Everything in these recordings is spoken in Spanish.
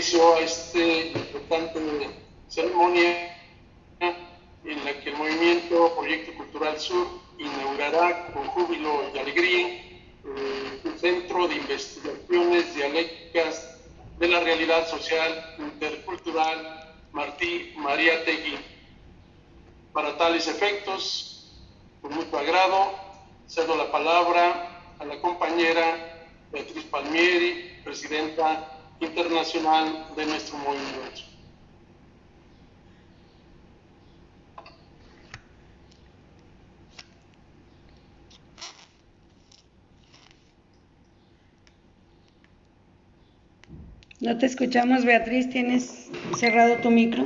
inicio a esta importante ceremonia en la que el movimiento Proyecto Cultural Sur inaugurará con júbilo y alegría un centro de investigaciones dialécticas de la realidad social intercultural Martí Mariátegui. Para tales efectos, con mucho agrado, cedo la palabra a la compañera Beatriz Palmieri, presidenta internacional de nuestro movimiento. No te escuchamos, Beatriz, ¿tienes cerrado tu micro?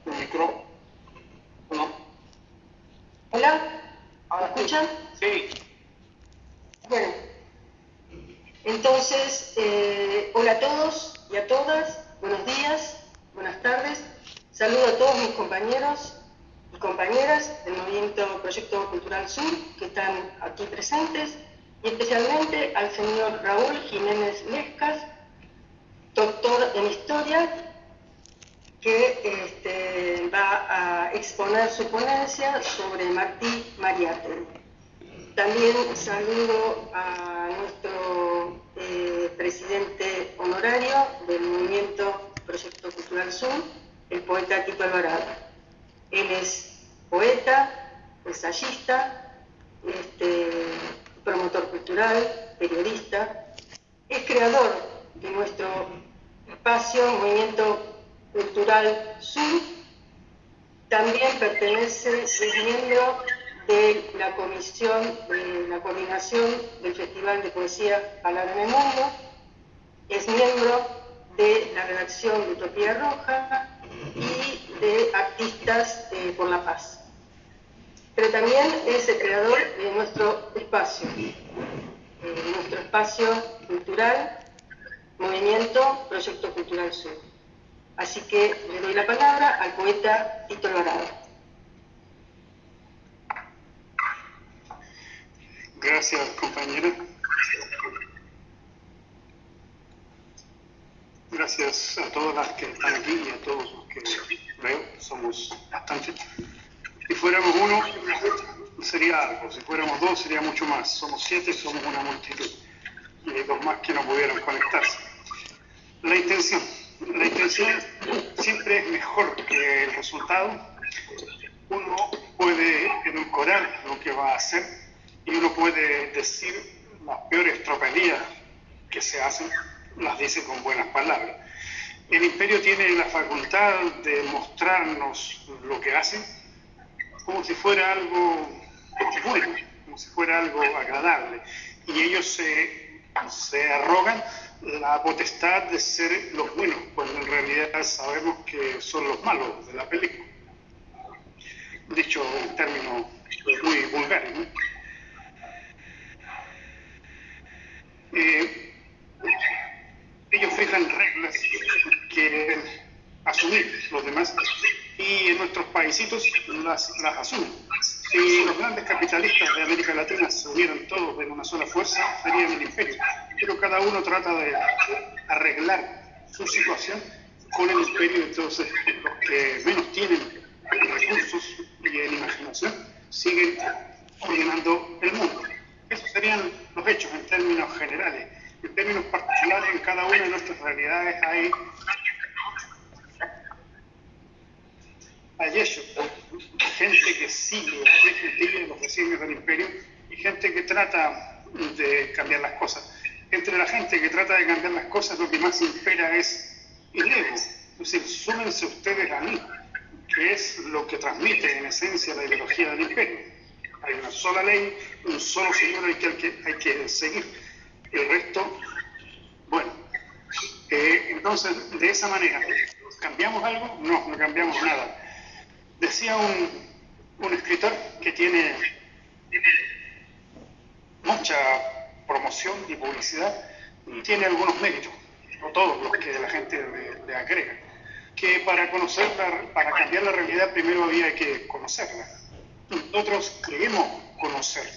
¿Tu micro? ¿No? Hola, ¿me escuchan? Sí. Bueno, entonces, hola a todos y a todas, buenos días, buenas tardes. Saludo a todos mis compañeros y compañeras del Movimiento Proyecto Cultural Sur que están aquí presentes, y especialmente al señor Raúl Jiménez Lescas, doctor en Historia, que va a exponer su ponencia sobre Martí Mariátegui. También saludo a nuestro presidente honorario del Movimiento Proyecto Cultural Sur, el poeta Tito Alvarado. Él es poeta, ensayista, promotor cultural, periodista, es creador de nuestro espacio Movimiento Cultural Sur. También pertenece, es miembro de la comisión de la coordinación del Festival de Poesía Palabra en el Mundo, es miembro de la redacción de Utopía Roja y de Artistas por la Paz. Pero también es el creador de nuestro espacio cultural, Movimiento Proyecto Cultural Sur. Así que le doy la palabra al poeta Tito Alvarado. Gracias, compañera. Gracias a todas las que están aquí y a todos los que veo, somos bastantes. Si fuéramos uno, sería algo. Si fuéramos dos, sería mucho más. Somos 7, somos una multitud. Y hay 2 más que no pudieron conectarse. La intención siempre es mejor que el resultado. Uno puede edulcorar lo que va a hacer y uno puede decir las peores tropelías que se hacen, las dice con buenas palabras. El imperio tiene la facultad de mostrarnos lo que hace como si fuera algo bueno, como si fuera algo agradable. Y ellos se arrogan la potestad de ser los buenos, cuando en realidad sabemos que son los malos de la película. Dicho en términos muy vulgares, ¿no? Ellos fijan reglas que deben asumir los demás y en nuestros paisitos las asumen. Si los grandes capitalistas de América Latina se unieran todos en una sola fuerza, serían el imperio. Pero cada uno trata de arreglar su situación con el imperio, entonces los que menos tienen recursos y en imaginación siguen ordenando el mundo. Esos serían los hechos en términos generales. En términos particulares, en cada una de nuestras realidades hay eso, gente que sigue los designios del imperio y gente que trata de cambiar las cosas. Entre la gente que trata de cambiar las cosas, lo que más impera es el ego. Es decir, súmense ustedes a mí, que es lo que transmite en esencia la ideología del imperio. Hay una sola ley, un solo señor al que hay que seguir. El resto, bueno. Entonces, de esa manera, ¿cambiamos algo? No, no cambiamos nada. Decía un escritor que tiene mucha promoción y publicidad y tiene algunos méritos, no todos los que la gente le agrega, que para cambiar la realidad primero había que conocerla. Nosotros creemos conocer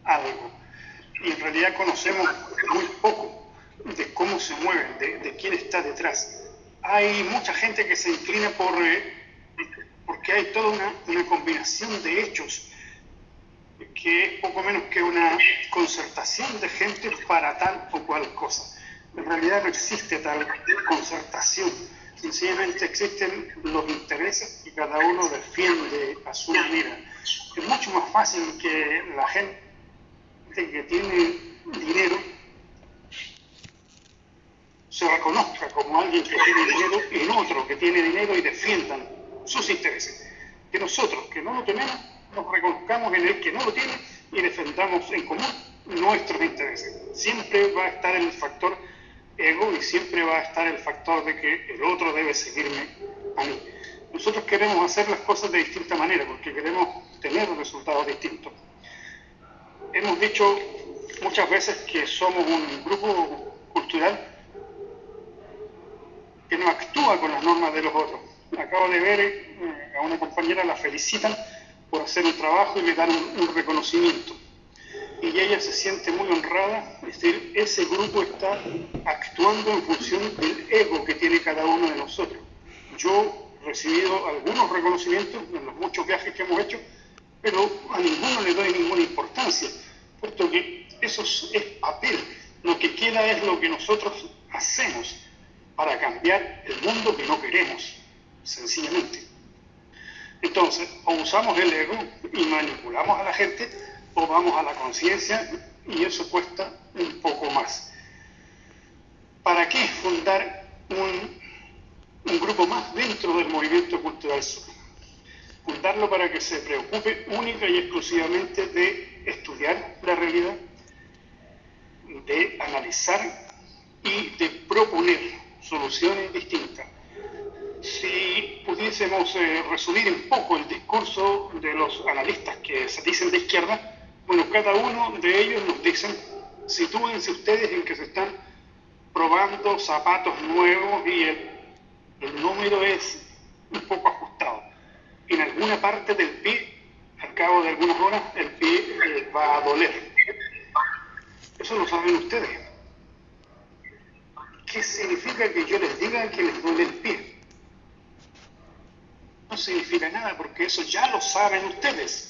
algo y en realidad conocemos muy poco. de cómo se mueven, de quién está detrás. Hay mucha gente que se inclina porque hay toda una combinación de hechos que es poco menos que una concertación de gente para tal o cual cosa. En realidad no existe tal concertación, sencillamente existen los intereses y cada uno defiende a su manera. Es mucho más fácil que la gente que tiene dinero se reconozca como alguien que tiene dinero en otro que tiene dinero y defiendan sus intereses. Que nosotros, que no lo tenemos, nos reconozcamos en el que no lo tiene y defendamos en común nuestros intereses. Siempre va a estar el factor ego y siempre va a estar el factor de que el otro debe seguirme a mí. Nosotros queremos hacer las cosas de distinta manera porque queremos tener resultados distintos. Hemos dicho muchas veces que somos un grupo cultural que no actúa con las normas de los otros. Acabo de ver a una compañera, la felicitan por hacer un trabajo y le dan un reconocimiento. Y ella se siente muy honrada, es decir, ese grupo está actuando en función del ego que tiene cada uno de nosotros. Yo he recibido algunos reconocimientos en los muchos viajes que hemos hecho, pero a ninguno le doy ninguna importancia, puesto que eso es papel. Lo que queda es lo que nosotros hacemos para cambiar el mundo que no queremos, sencillamente. Entonces, o usamos el ego y manipulamos a la gente, o vamos a la conciencia y eso cuesta un poco más. ¿Para qué fundar un grupo más dentro del movimiento cultural sur? Fundarlo para que se preocupe única y exclusivamente de estudiar la realidad, de analizar y de proponer soluciones distintas. Si pudiésemos resumir un poco el discurso de los analistas que se dicen de izquierda, bueno, cada uno de ellos nos dicen, sitúense ustedes en que se están probando zapatos nuevos y el número es un poco ajustado. En alguna parte del pie, al cabo de algunas horas, el pie va a doler. Eso lo saben ustedes. ¿Qué significa que yo les diga que les duele el pie? No significa nada porque eso ya lo saben ustedes.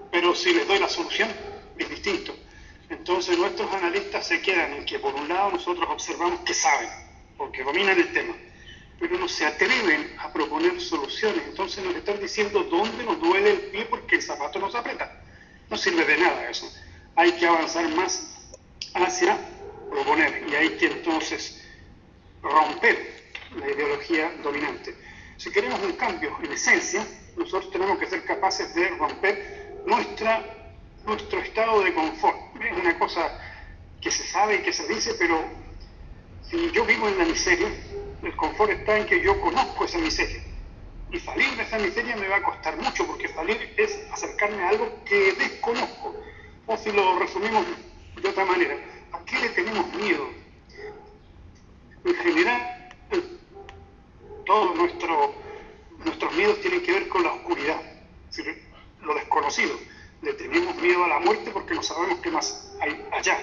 Pero si les doy la solución, es distinto. Entonces nuestros analistas se quedan en que por un lado nosotros observamos que saben, porque dominan el tema, pero no se atreven a proponer soluciones. Entonces nos están diciendo dónde nos duele el pie porque el zapato nos aprieta. No sirve de nada eso. Hay que avanzar más hacia proponer y hay que entonces romper la ideología dominante. Si queremos un cambio en esencia, nosotros tenemos que ser capaces de romper nuestro estado de confort. Es una cosa que se sabe y que se dice, pero si yo vivo en la miseria, el confort está en que yo conozco esa miseria. Y salir de esa miseria me va a costar mucho, porque salir es acercarme a algo que desconozco. O si lo resumimos de otra manera, ¿a qué le tenemos miedo? En general, todos nuestros miedos tienen que ver con la oscuridad, es decir, lo desconocido. Le tenemos miedo a la muerte porque no sabemos qué más hay allá.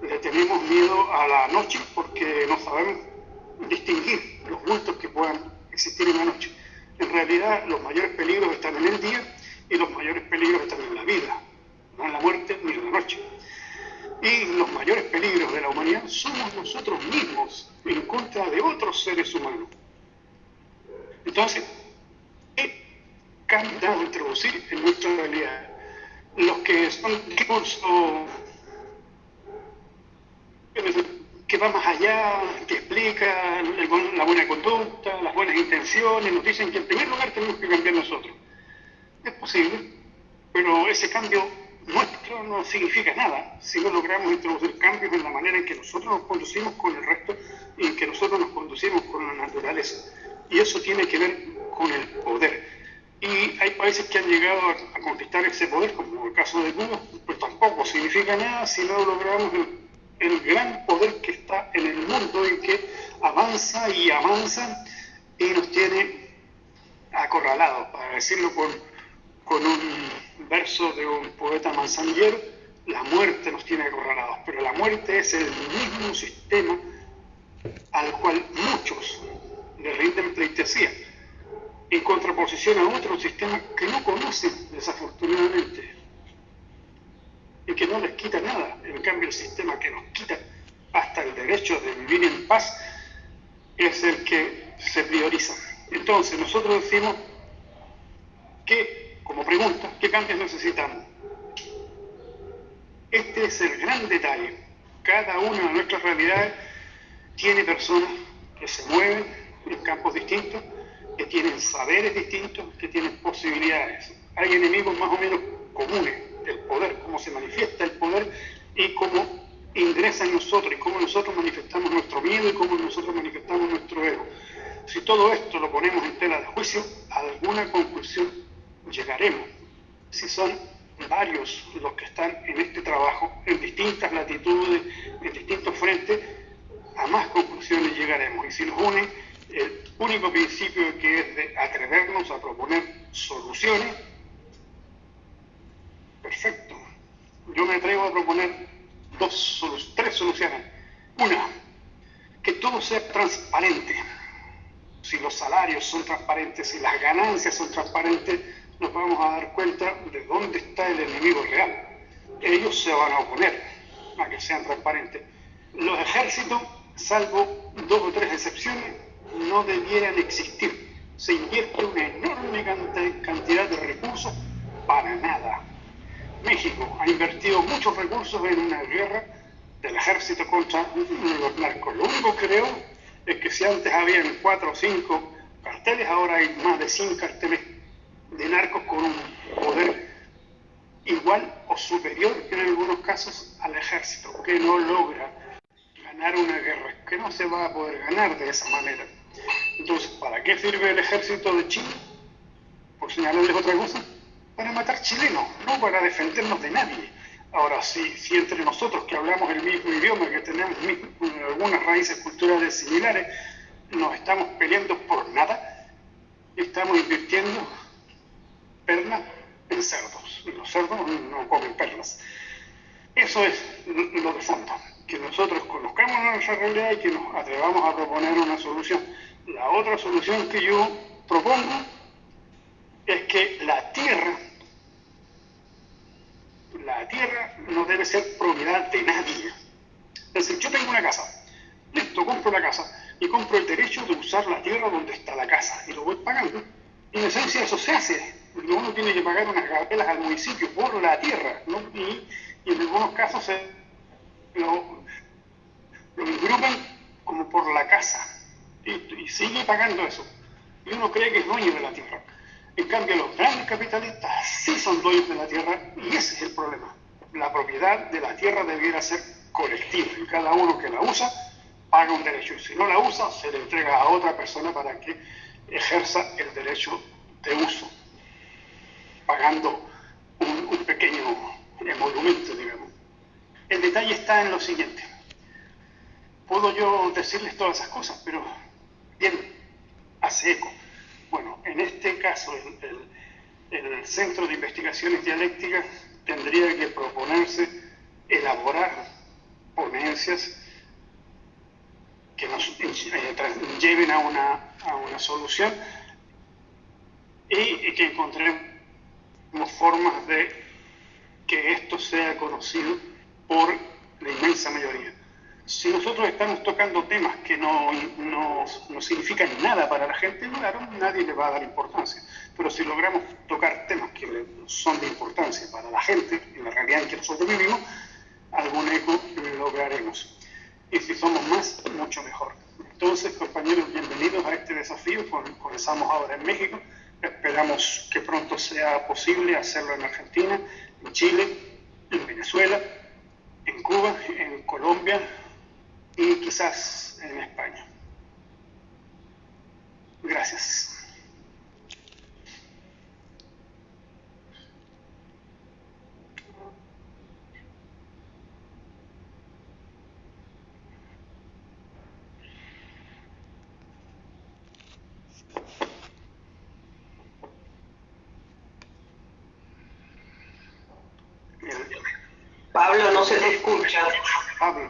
Le tenemos miedo a la noche porque no sabemos distinguir los bultos que puedan existir en la noche. En realidad, los mayores peligros están en el día y los mayores peligros están en la vida, no en la muerte ni en la noche. Y los mayores peligros de la humanidad somos nosotros mismos en contra de otros seres humanos. Entonces, ¿qué cambio debemos introducir en nuestra realidad? Los que son discurso que va más allá, que explica la buena conducta, las buenas intenciones, nos dicen que en primer lugar tenemos que cambiar nosotros. Es posible, pero ese cambio nuestro no significa nada si no logramos introducir cambios en la manera en que nosotros nos conducimos con el resto y en que nosotros nos conducimos con la naturaleza. Y eso tiene que ver con el poder. Y hay países que han llegado a conquistar ese poder, como el caso de Cuba, pero tampoco significa nada si no logramos el gran poder que está en el mundo y que avanza y avanza y nos tiene acorralados, para decirlo con con un verso de un poeta manzanillero: la muerte nos tiene acorralados, pero la muerte es el mismo sistema al cual muchos le rinden pleitesía, en contraposición a otro sistema que no conocen, desafortunadamente, y que no les quita nada. En cambio, el sistema que nos quita hasta el derecho de vivir en paz es el que se prioriza. Entonces, nosotros decimos que, como pregunta, ¿qué cambios necesitamos? Este es el gran detalle. Cada una de nuestras realidades tiene personas que se mueven en campos distintos, que tienen saberes distintos, que tienen posibilidades. Hay enemigos más o menos comunes del poder, cómo se manifiesta el poder y cómo ingresa en nosotros, y cómo nosotros manifestamos nuestro miedo y cómo nosotros manifestamos nuestro ego. Si todo esto lo ponemos en tela de juicio, a alguna conclusión llegaremos. Si son varios los que están en este trabajo, en distintas latitudes, en distintos frentes, a más conclusiones llegaremos. Y si nos une el único principio, que es de atrevernos a proponer soluciones, perfecto. Yo me atrevo a proponer tres soluciones. Una, que todo sea transparente. Si los salarios son transparentes, si las ganancias son transparentes, nos vamos a dar cuenta de dónde está el enemigo real. Ellos se van a oponer a que sean transparentes. Los ejércitos, salvo 2 o 3 excepciones, no debieran existir. Se invierte una enorme cantidad de recursos para nada. México ha invertido muchos recursos en una guerra del ejército contra los narcos. Lo único que creo es que si antes habían 4 o 5 carteles, ahora hay más de 100 carteles de narcos con un poder igual o superior en algunos casos al ejército, que no logra ganar una guerra, que no se va a poder ganar de esa manera. Entonces, ¿para qué sirve el ejército de Chile? Por señalarles otra cosa, para matar chilenos, no para defendernos de nadie. Ahora, si entre nosotros que hablamos el mismo idioma, que tenemos algunas raíces culturales similares, nos estamos peleando por nada, estamos invirtiendo perlas en cerdos, y los cerdos no comen perlas. Eso es lo de fondo, que nosotros conozcamos nuestra realidad y que nos atrevamos a proponer una solución. La otra solución que yo propongo es que la tierra no debe ser propiedad de nadie. Es decir, yo tengo una casa, listo, compro la casa y compro el derecho de usar la tierra donde está la casa y lo voy pagando. En esencia eso se hace, porque uno tiene que pagar unas gabelas al municipio por la tierra, ¿no? Y en algunos casos lo ingrupan como por la casa y sigue pagando eso. Y uno cree que es dueño de la tierra. En cambio, los grandes capitalistas sí son dueños de la tierra y ese es el problema. La propiedad de la tierra debiera ser colectiva y cada uno que la usa paga un derecho. Y si no la usa, se le entrega a otra persona para que ejerza el derecho de uso, pagando un pequeño emolumento, digamos. El detalle está en lo siguiente. Puedo yo decirles todas esas cosas, pero bien, hace eco. Bueno, en este caso, el Centro de Investigaciones Dialécticas tendría que proponerse elaborar ponencias que nos lleven a una solución y que encontremos formas de que esto sea conocido por la inmensa mayoría. Si nosotros estamos tocando temas que no significan nada para la gente, claro, nadie le va a dar importancia. Pero si logramos tocar temas que son de importancia para la gente, en la realidad en que nosotros vivimos, algún eco lograremos. Y si somos más, mucho mejor. Entonces, compañeros, bienvenidos a este desafío. Comenzamos ahora en México. Esperamos que pronto sea posible hacerlo en Argentina, en Chile, en Venezuela, en Cuba, en Colombia y quizás en España. Gracias. Pablo, no se te escucha. Pablo.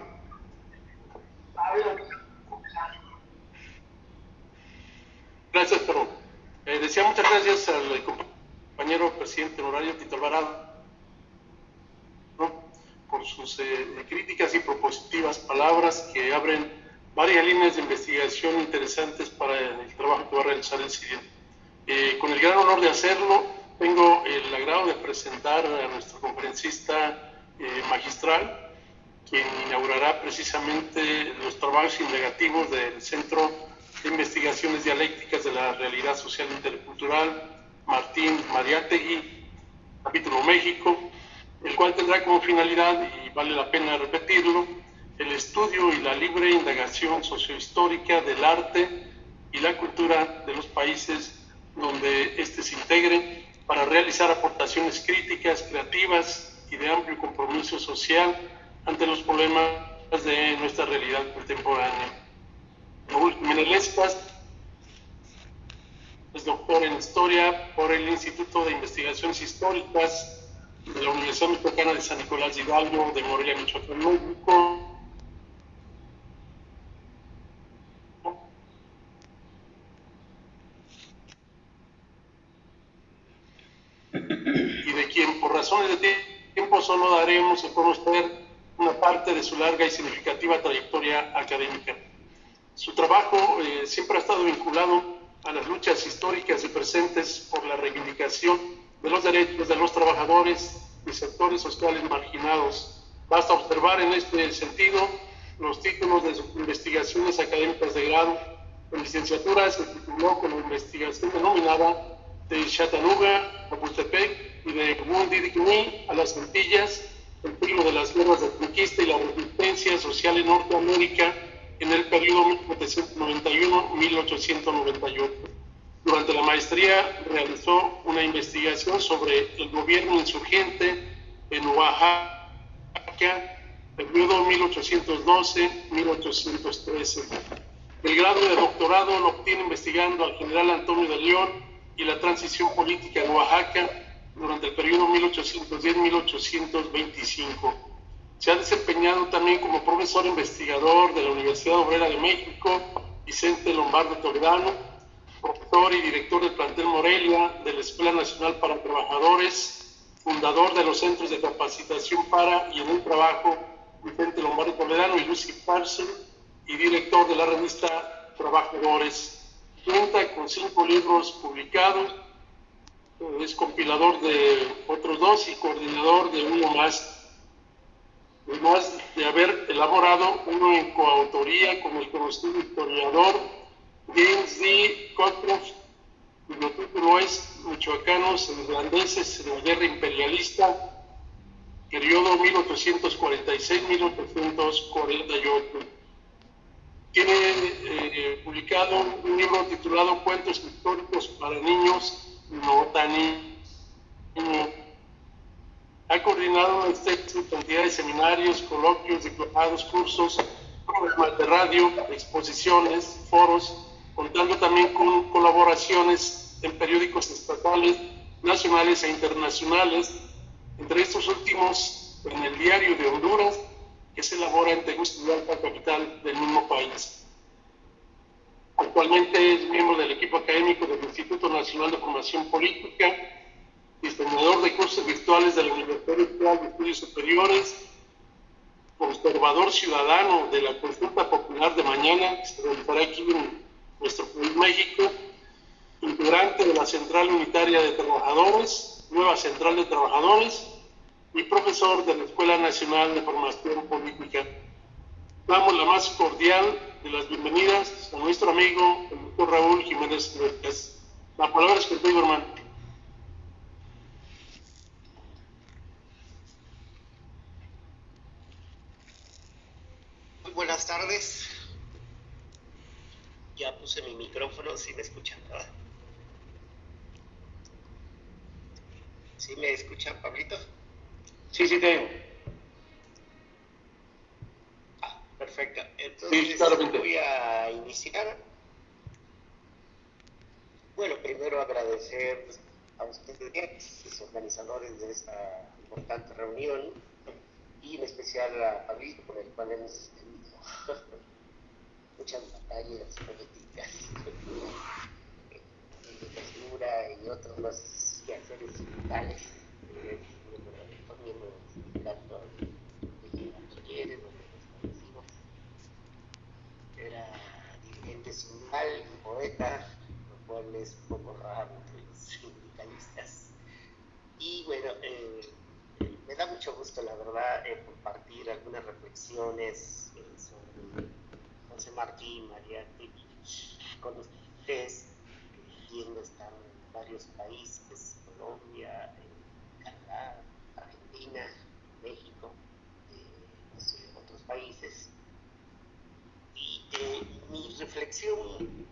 Gracias, pero decía muchas gracias al compañero presidente honorario Tito Alvarado, ¿no?, por sus críticas y propositivas palabras que abren varias líneas de investigación interesantes para el trabajo que va a realizar el CIDIA. Con el gran honor de hacerlo, tengo el agrado de presentar a nuestro conferencista magistral, quien inaugurará precisamente los trabajos indagativos del Centro de Investigaciones Dialécticas de la Realidad Social Intercultural Martín Mariátegui, capítulo México, el cual tendrá como finalidad, y vale la pena repetirlo, el estudio y la libre indagación sociohistórica del arte y la cultura de los países donde éste se integre, para realizar aportaciones críticas, creativas y de amplio compromiso social ante los problemas de nuestra realidad contemporánea. Raúl Jiménez Lescas es doctor en Historia por el Instituto de Investigaciones Históricas de la Universidad Michoacana de San Nicolás de Hidalgo, de Morelia, Michoacán, México. Y de quien, por razones de tiempo, solo daremos a conocer una parte de su larga y significativa trayectoria académica. Su trabajo siempre ha estado vinculado a las luchas históricas y presentes por la reivindicación de los derechos de los trabajadores y sectores sociales marginados. Basta observar en este sentido los títulos de sus investigaciones académicas de grado. En licenciatura se tituló con la investigación denominada de Chattanooga a Pultepec y de Wounded Knee a las Antillas, el periodo de las guerras de conquista y la resistencia social en Norteamérica en el periodo 1791-1898. Durante la maestría realizó una investigación sobre el gobierno insurgente en Oaxaca, periodo 1812-1813. El grado de doctorado lo obtiene investigando al general Antonio de León y la transición política en Oaxaca durante el periodo 1810-1825. Se ha desempeñado también como profesor investigador de la Universidad Obrera de México, Vicente Lombardo Toledano, profesor y director del plantel Morelia de la Escuela Nacional para Trabajadores, fundador de los centros de capacitación para y en el trabajo Vicente Lombardo Toledano y Lucy Parson, y director de la revista Trabajadores. Cuenta con 5 libros publicados, es compilador de otros 2 y coordinador de uno más. Además de haber elaborado uno en coautoría con el conocido historiador James D. Cockcroft, cuyo título es Michoacanos e Irlandeses en la Guerra Imperialista, periodo 1846-1848. Tiene publicado un libro titulado Cuentos históricos para niños no tan niños. Ha coordinado una extensa cantidad de seminarios, coloquios, diplomados, cursos, programas de radio, exposiciones, foros, contando también con colaboraciones en periódicos estatales, nacionales e internacionales, entre estos últimos en el Diario de Honduras, que se elabora en Tegucigalpa, capital del mismo país. Actualmente es miembro del equipo académico del Instituto Nacional de Formación Política, diseñador de cursos virtuales de la Universidad Virtual de Estudios Superiores, observador ciudadano de la Consulta Popular de mañana, que se realizará aquí en nuestro país, México, integrante de la Central Unitaria de Trabajadores, Nueva Central de Trabajadores, y profesor de la Escuela Nacional de Formación Política. Damos la más cordial de las bienvenidas a nuestro amigo, el doctor Raúl Jiménez Lescas. La palabra es contigo, hermano. Muy buenas tardes. Ya puse mi micrófono, si me escuchan, ¿verdad? ¿Sí me escuchan, Pablito? Sí, te digo. Perfecto. Entonces Sí, claramente. voy a iniciar. Bueno, primero agradecer a ustedes, los organizadores de esta importante reunión, especial a Pablito, con el cual hemos tenido muchas batallas políticas en literatura y otros quehaceres sindicales. Fue miembro del sindicato de bachilleres, donde nos conocimos. Era dirigente sindical, poeta, lo cual es poco raro entre los sindicalistas. Y bueno, me da mucho gusto, la verdad, compartir algunas reflexiones sobre José Martí Mariátegui con ustedes, que entiendo están en varios países: Colombia, Canadá, Argentina, México, no sé, otros países. Y mi reflexión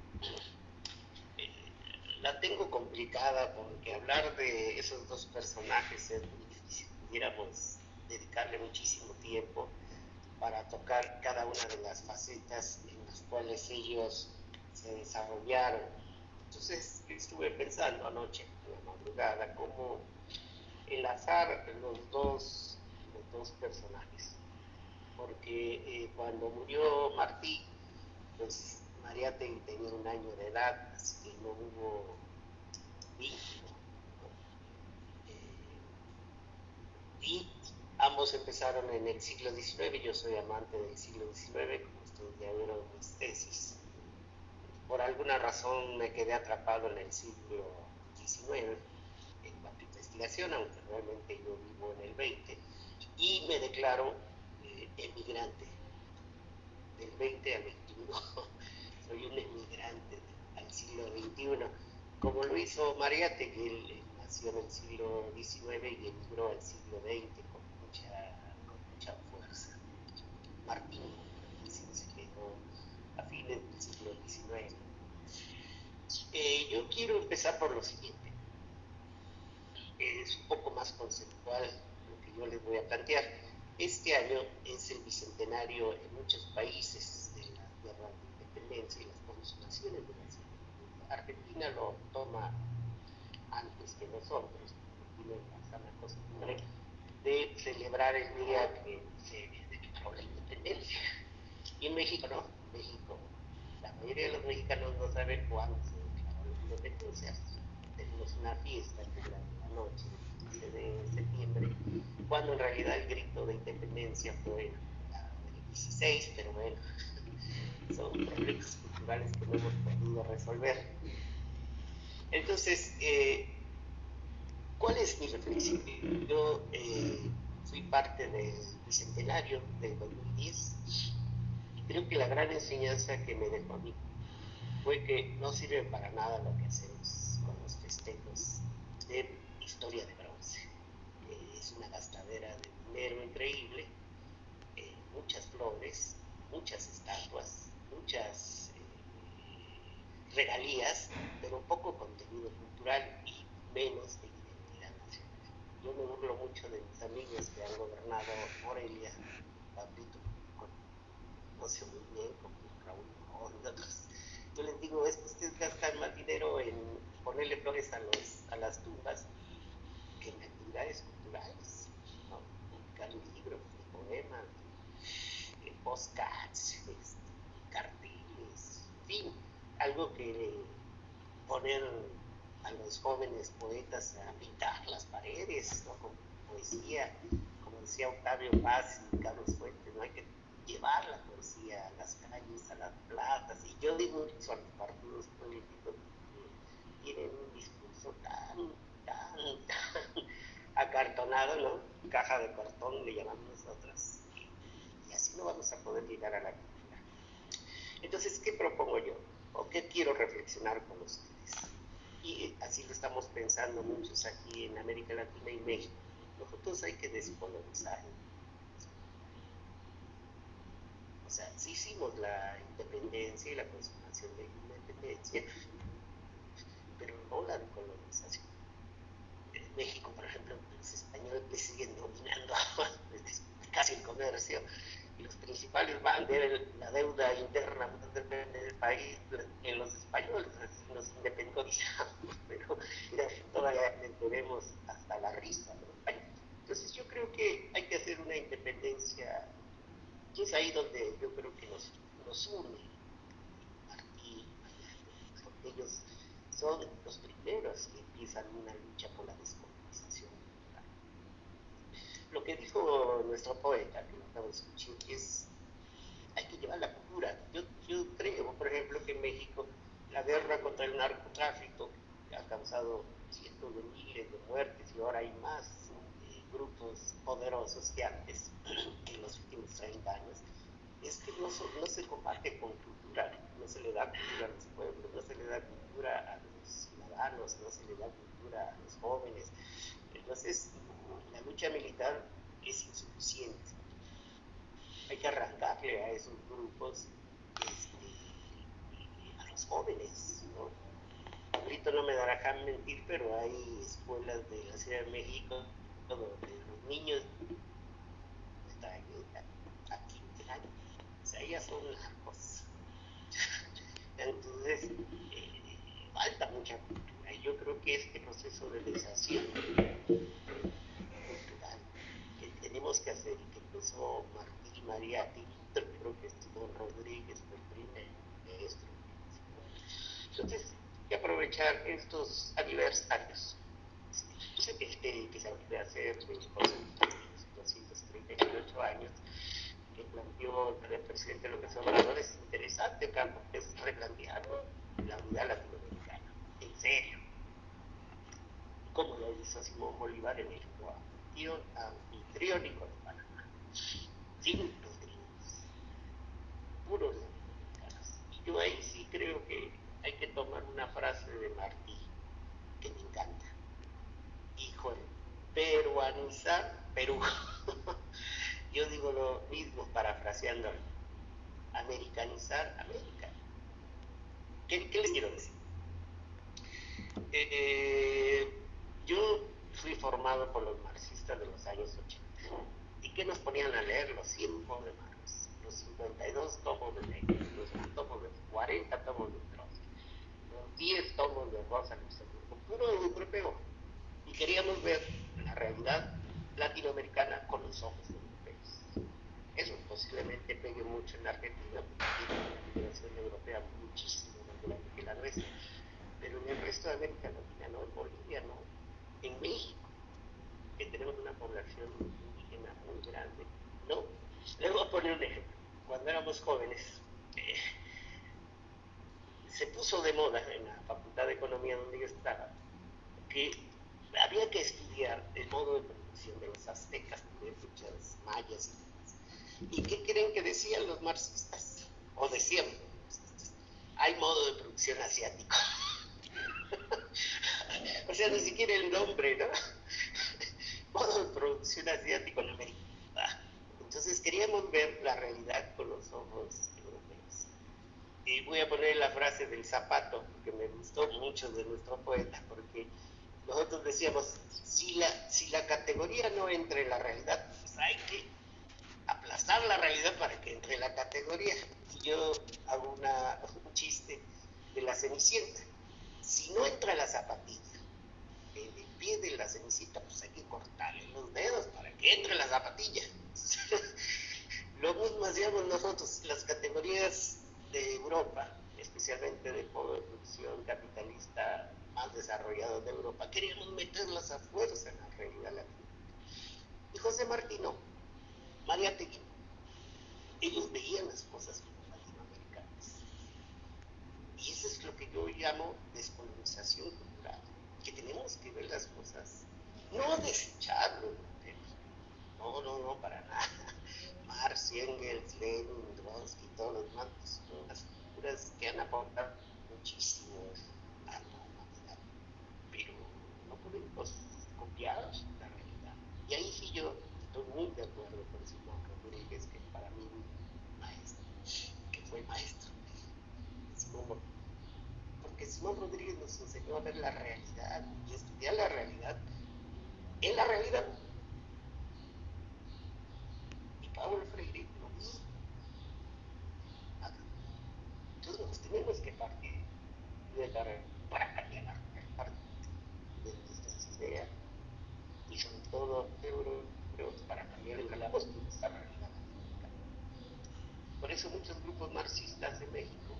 la tengo complicada, porque hablar de esos dos personajes es muy difícil. Pudiéramos dedicarle muchísimo tiempo para tocar cada una de las facetas en las cuales ellos se desarrollaron. Entonces estuve pensando anoche, en la madrugada, cómo enlazar los dos personajes. Porque cuando murió Martí, pues Mariátegui tenía 1 año de edad, así que no hubo vínculo, ¿no? Y ambos empezaron en el siglo XIX. Yo soy amante del siglo XIX, como ustedes ya vieron en mis tesis. Por alguna razón me quedé atrapado en el siglo XIX en cuanto a investigación, aunque realmente yo vivo en el XX, y me declaro emigrante del XX al XXI. Soy un emigrante al siglo XXI, como lo hizo Mariátegui. Él nació en el siglo XIX y emigró al siglo XX con mucha fuerza. Martín se quedó a fines del siglo XIX. Yo quiero empezar por lo siguiente. Es un poco más conceptual lo que yo les voy a plantear. Este año es el bicentenario en muchos países de la guerra de independencia y las consumaciones de la independencia. Argentina lo toma antes que nosotros, tiene la sana costumbre de celebrar el día que se declaró la independencia. Y en México no. En México, la mayoría de los mexicanos no saben cuándo se declaró la independencia. Tenemos una fiesta que dura la noche del 15 de septiembre, cuando en realidad el grito de independencia fue el 16, pero bueno, son problemas culturales que no hemos podido resolver. Entonces, ¿cuál es mi reflexión? Yo fui parte del bicentenario del 2010 y creo que la gran enseñanza que me dejó a mí fue que no sirve para nada lo que hacemos con los festejos de historia de bronce. Es una gastadera de dinero increíble, muchas flores, muchas estatuas, muchas regalías, pero poco contenido cultural y menos de identidad nacional. Yo me burlo mucho de mis amigos que han gobernado Morelia, Pablito, no sé muy bien, como Raúl Morón y otros. Yo les digo, es que ustedes gastan más dinero en ponerle flores a las tumbas que en actividades culturales, ¿no? Publicar libros, poemas, postcards, carteles, en fin, algo que poner a los jóvenes poetas a pintar las paredes, ¿no? Con poesía, como decía Octavio Paz y Carlos Fuentes, no hay que llevar la poesía a las calles, a las plazas. Y yo digo eso a los partidos políticos que tienen un discurso tan acartonado, ¿no? Caja de cartón le llamamos nosotros, y así no vamos a poder llegar a la cultura. Entonces, ¿qué propongo yo? ¿O qué quiero reflexionar con ustedes? Y así lo estamos pensando muchos aquí en América Latina y México. Nosotros hay que descolonizar. O sea, sí hicimos la independencia y la consumación de la independencia, pero no la decolonización. En México, por ejemplo, los españoles siguen dominando casi el comercio, y los principales van de la deuda interna del país en los españoles. Así nos independizamos, pero todavía tenemos hasta la risa de los españoles. Entonces yo creo que hay que hacer una independencia Y es ahí donde yo creo que nos une Martí, porque ellos son los primeros que empiezan una lucha por la descolonización cultural. Lo que dijo nuestro poeta, que lo acabo de escuchar, es hay que llevar la cultura. Yo creo, por ejemplo, que en México la guerra contra el narcotráfico ha causado cientos de miles de muertes y ahora hay más grupos poderosos que antes, en los últimos 30 años, es que no se combate con cultura, no se le da cultura a los pueblos, no se le da cultura a los ciudadanos, no se le da cultura a los jóvenes. Entonces, la lucha militar es insuficiente. Hay que arrancarle a esos grupos, a los jóvenes, ¿no? Ahorita no me dará mentir, pero hay escuelas de la Ciudad de México donde los niños están a 15 años, o sea, ya son narcos. Entonces, falta mucha cultura. Y yo creo que este proceso de desazón cultural que tenemos que hacer y que empezó Martí Mariatti, creo que Simón Rodríguez fue el primer maestro. Entonces, hay que aprovechar estos aniversarios que se van a hacer los 238 años que planteó el presidente López Obrador. Es interesante, Carlos, es replantear la unidad latinoamericana, en serio, como lo hizo Simón Bolívar en México, anfitriónico de Panamá, sin los gringos, puros latinoamericanos. Y yo ahí sí creo que hay que tomar una frase de Martí que me encanta. Híjole, peruanizar Perú. Yo digo lo mismo parafraseándolo. Americanizar América. ¿Qué les quiero decir? Yo fui formado por los marxistas de los años 80. ¿Y qué nos ponían a leer? Los 100 tomos de Marx, los 52 tomos de Lenin, los 40 tomos de Trotsky, los 10 tomos de Rosa Luxemburgo, puro europeo. Y queríamos ver la realidad latinoamericana con los ojos europeos. Eso posiblemente pegue mucho en la Argentina, porque tiene una migración europea muchísimo más grande que la nuestra. Pero en el resto de América Latina, no, en Bolivia, no, en México, que tenemos una población indígena muy grande, no. Les voy a poner un ejemplo. Cuando éramos jóvenes, se puso de moda en la Facultad de Economía donde yo estaba, que había que estudiar el modo de producción de los aztecas, de muchas mayas y demás. ¿Y qué creen que decían los marxistas? O decían los marxistas, hay modo de producción asiático. O sea, ni siquiera el nombre, ¿no? Modo de producción asiático en América. Entonces queríamos ver la realidad con los ojos europeos. Y voy a poner la frase del zapato, que me gustó mucho de nuestro poeta, porque nosotros decíamos, si la categoría no entra en la realidad, pues hay que aplastar la realidad para que entre la categoría. Y yo hago un chiste de la Cenicienta. Si no entra la zapatilla en el pie de la Cenicienta, pues hay que cortarle los dedos para que entre la zapatilla. Lo mismo hacíamos nosotros, las categorías de Europa, especialmente del modo de producción capitalista más desarrollado de Europa, queríamos meterlas a fuerza en la realidad latinoamericana. Y José Martí no, Mariátegui, ellos veían las cosas como latinoamericanas. Y eso es lo que yo llamo descolonización cultural, que tenemos que ver las cosas, no desecharlo, no, para nada. Marx, Engels, Lenin, Trotsky, todos los demás, son unas figuras que han aportado muchísimo a la humanidad, pero no podemos copiar la realidad. Y ahí sí yo estoy muy de acuerdo con Simón Rodríguez, que para mí maestro, que fue maestro de Simón Rodríguez, porque Simón Rodríguez nos enseñó a ver la realidad y estudiar la realidad en la realidad. Y Pablo Freire lo mismo. Entonces nos tenemos que partir de la realidad para cambiar de nuestras ideas y sobre todo europeos para cambiar el relato de nuestra realidad. eso muchos grupos marxistas de México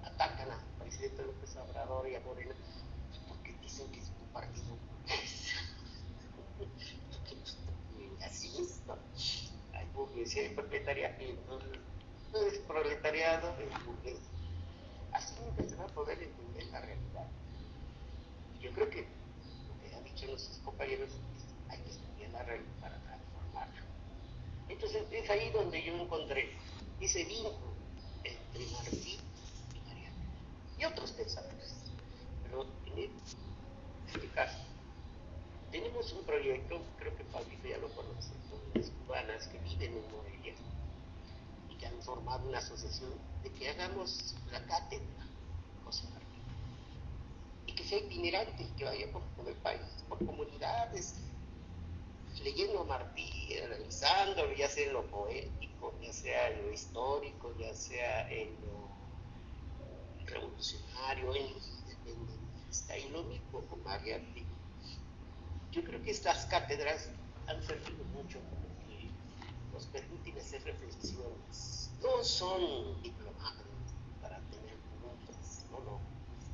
atacan al presidente López Obrador y a Morena porque dicen que es un partido burgués. Así es, ¿no? Hay burguesía y proletariado, no es proletariado, es burgués. Así nunca se va a poder entender la realidad. Y yo creo que lo que han dicho nuestros compañeros es hay que estudiar la realidad para transformarla. Entonces es ahí donde yo encontré ese vínculo entre Martí y Mariana y otros pensadores. Pero en este caso tenemos un proyecto, creo que Pablito ya lo conoce, con unas cubanas que viven en Morelia y que han formado una asociación de que hagamos la cátedra José Martí y que sea itinerante, que vaya por todo el país, por comunidades, leyendo a Martí, analizándolo, ya sea en lo poético, ya sea en lo histórico, ya sea en lo revolucionario, en lo independentista, y lo mismo con Mariátegui. Yo creo que estas cátedras han servido mucho porque nos permiten hacer reflexiones. No son diplomados para tener puntos, no.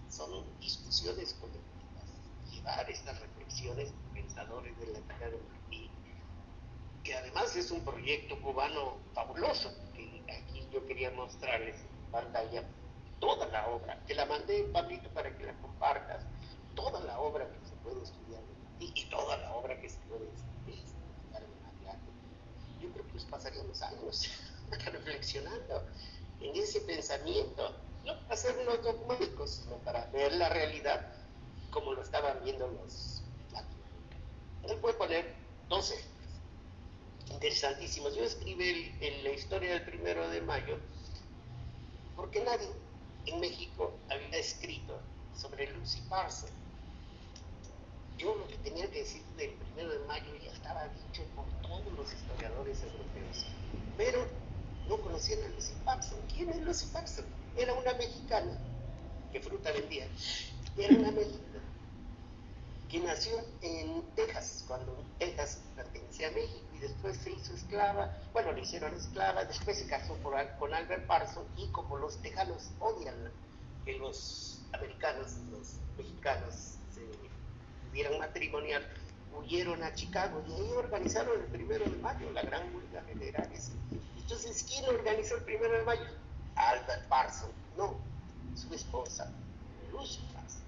Son discusiones colectivas. Llevar estas reflexiones pensadores de la tarea de Martí, que además es un proyecto cubano fabuloso, que aquí yo quería mostrarles en pantalla toda la obra. Te la mandé, Pablito, para que la compartas. Toda la obra que se puede estudiar de Martí y toda la obra que se puede estudiar de Mariátegui. Yo creo que nos pasaríamos años reflexionando en ese pensamiento, no para ser unos dogmáticos, sino para ver la realidad como lo estaban viendo los latinoamericanos. Él puede poner 12 interesantísimos. Yo escribí en la historia del 1 de mayo porque nadie en México había escrito sobre Lucy Parson. Yo lo que tenía que decir del 1 de mayo ya estaba dicho por todos los historiadores europeos, pero no conocían a Lucy Parson. ¿Quién es Lucy Parson? Era una mexicana que fruta vendía. Era una mexicana que nació en Texas, cuando Texas pertenecía a México, y después se hizo esclava. Bueno, le hicieron esclava, después se casó con Albert Parson, y como los tejanos odian que los americanos, los mexicanos se pudieran matrimoniar, huyeron a Chicago y ahí organizaron el 1 de mayo, la gran huelga general. Entonces, ¿quién organizó el 1 de mayo? Albert Parson, no, su esposa, Lucy Parson,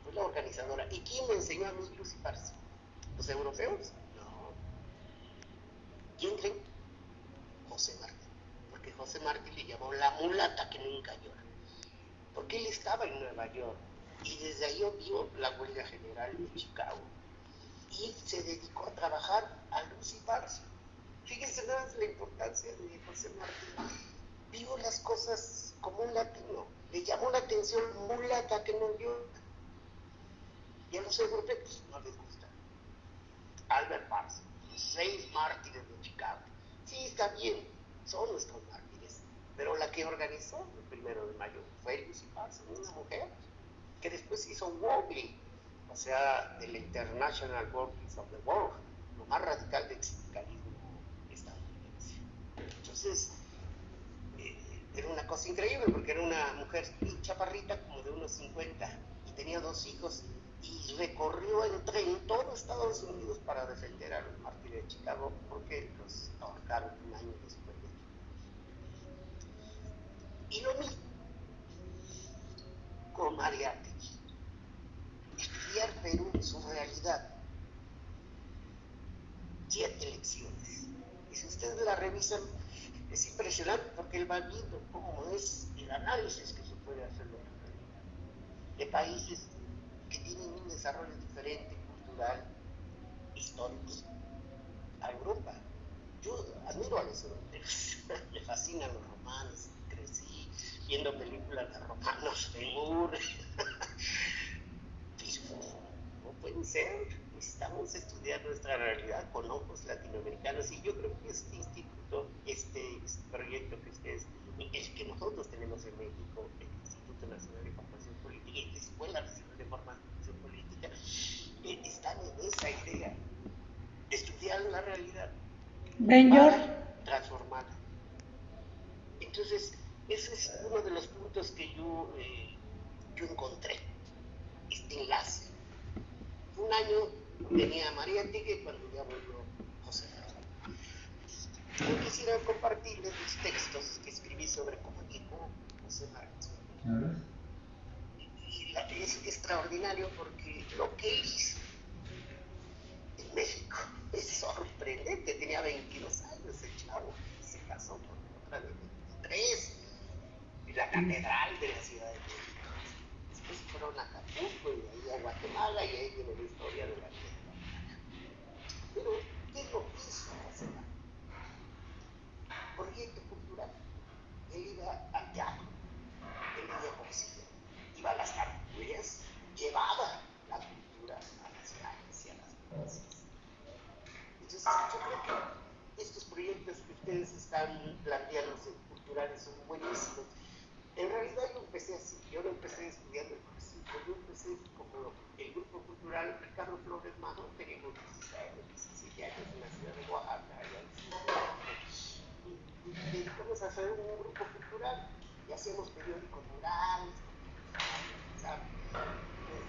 fue la organizadora. ¿Y quién me enseñó a mí Lucy Parson? ¿Los europeos? No. ¿Quién creen? José Martí, porque José Martí le llamó la mulata que nunca llora, porque él estaba en Nueva York y desde ahí vio la huelga general de Chicago y se dedicó a trabajar a Lucy Parson. Fíjense nada más la importancia de José Martí. Vio las cosas como un latino, le llamó la atención mulata que no llora, y a los europeos no les gusta. Albert Parson, los 6 mártires de Chicago. Sí, está bien, son nuestros mártires, pero la que organizó el 1 de mayo fue Lucy Parson, una mujer que después hizo Wobbly, o sea, del International Workers of the World, lo más radical del sindicalismo estadounidense. Entonces, era una cosa increíble porque era una mujer chaparrita, como de unos 50, y tenía 2 hijos, y recorrió en tren todo Estados Unidos para defender a los mártires de Chicago, porque los ahorcaron un año después de ello. Y lo mismo con Mariátegui. Estudiar Perú, su realidad, 7 lecciones. Y si ustedes la revisan, es impresionante porque él va viendo cómo es el análisis que se puede hacer de la realidad de países que tienen un desarrollo diferente, cultural, histórico, a Europa. Yo admiro a los europeos, me fascinan los romanos, crecí viendo películas de romanos, de Moore. No pueden ser, necesitamos estudiar nuestra realidad con ojos latinoamericanos, y yo creo que este instituto, este proyecto que ustedes, el que nosotros tenemos en México, el Instituto Nacional de Formación Política y la Escuela Nacional de Formación Política, están en esa idea de estudiar la realidad Benjor, para transformarla. Entonces, ese es uno de los puntos que yo encontré, este enlace. Un año tenía María Tigre cuando ya volvió José Martí. Yo quisiera compartirles los textos que escribí sobre cómo llegó José Martí. Y es extraordinario porque lo que él hizo en México es sorprendente. Tenía 22 años el chavo, se casó con otra de 23, en la catedral de la Ciudad de México. Después fueron a Acapulco y ahí a Guatemala, y ahí viene la historia de la vida. Pero, ¿qué es lo que hizo José Martí? Proyecto cultural. Él iba al teatro, él leía poesía, iba a las tertulias, llevaba la cultura a las calles y a las plazas. Entonces, yo creo que estos proyectos que ustedes están planteando culturales son buenísimos. En realidad yo empecé así, yo no empecé estudiando el marxismo, yo empecé como el grupo cultural Ricardo Flores Magno, teníamos 17 años en la ciudad de Oaxaca, y dedicamos a hacer un grupo cultural y hacíamos periódicos rurales,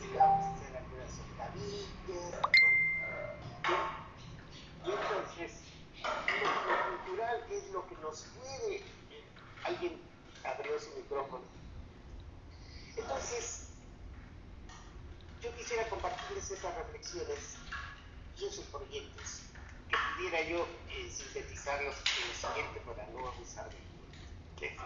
íbamos a hacer algunas octavillas, ¿no? Y entonces, lo cultural es lo que nos puede... Alguien abrió su micrófono. Entonces, yo quisiera compartirles esas reflexiones y esos proyectos, que pudiera yo sintetizarlos en lo siguiente para no abusar de tiempo.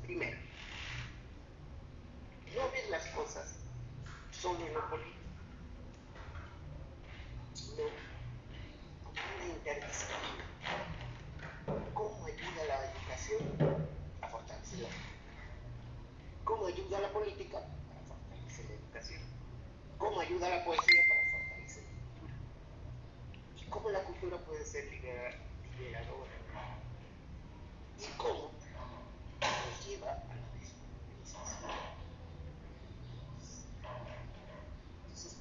Primero, no ver las cosas solo en lo político, sino como una interdisciplina. ¿Cómo ayuda la educación a fortalecer la cultura? ¿Cómo ayuda la política para fortalecer la educación? ¿Cómo ayuda la poesía para fortalecer la cultura? ¿Y cómo la cultura puede ser liberadora? ¿Y cómo nos lleva a la descolonización? Entonces,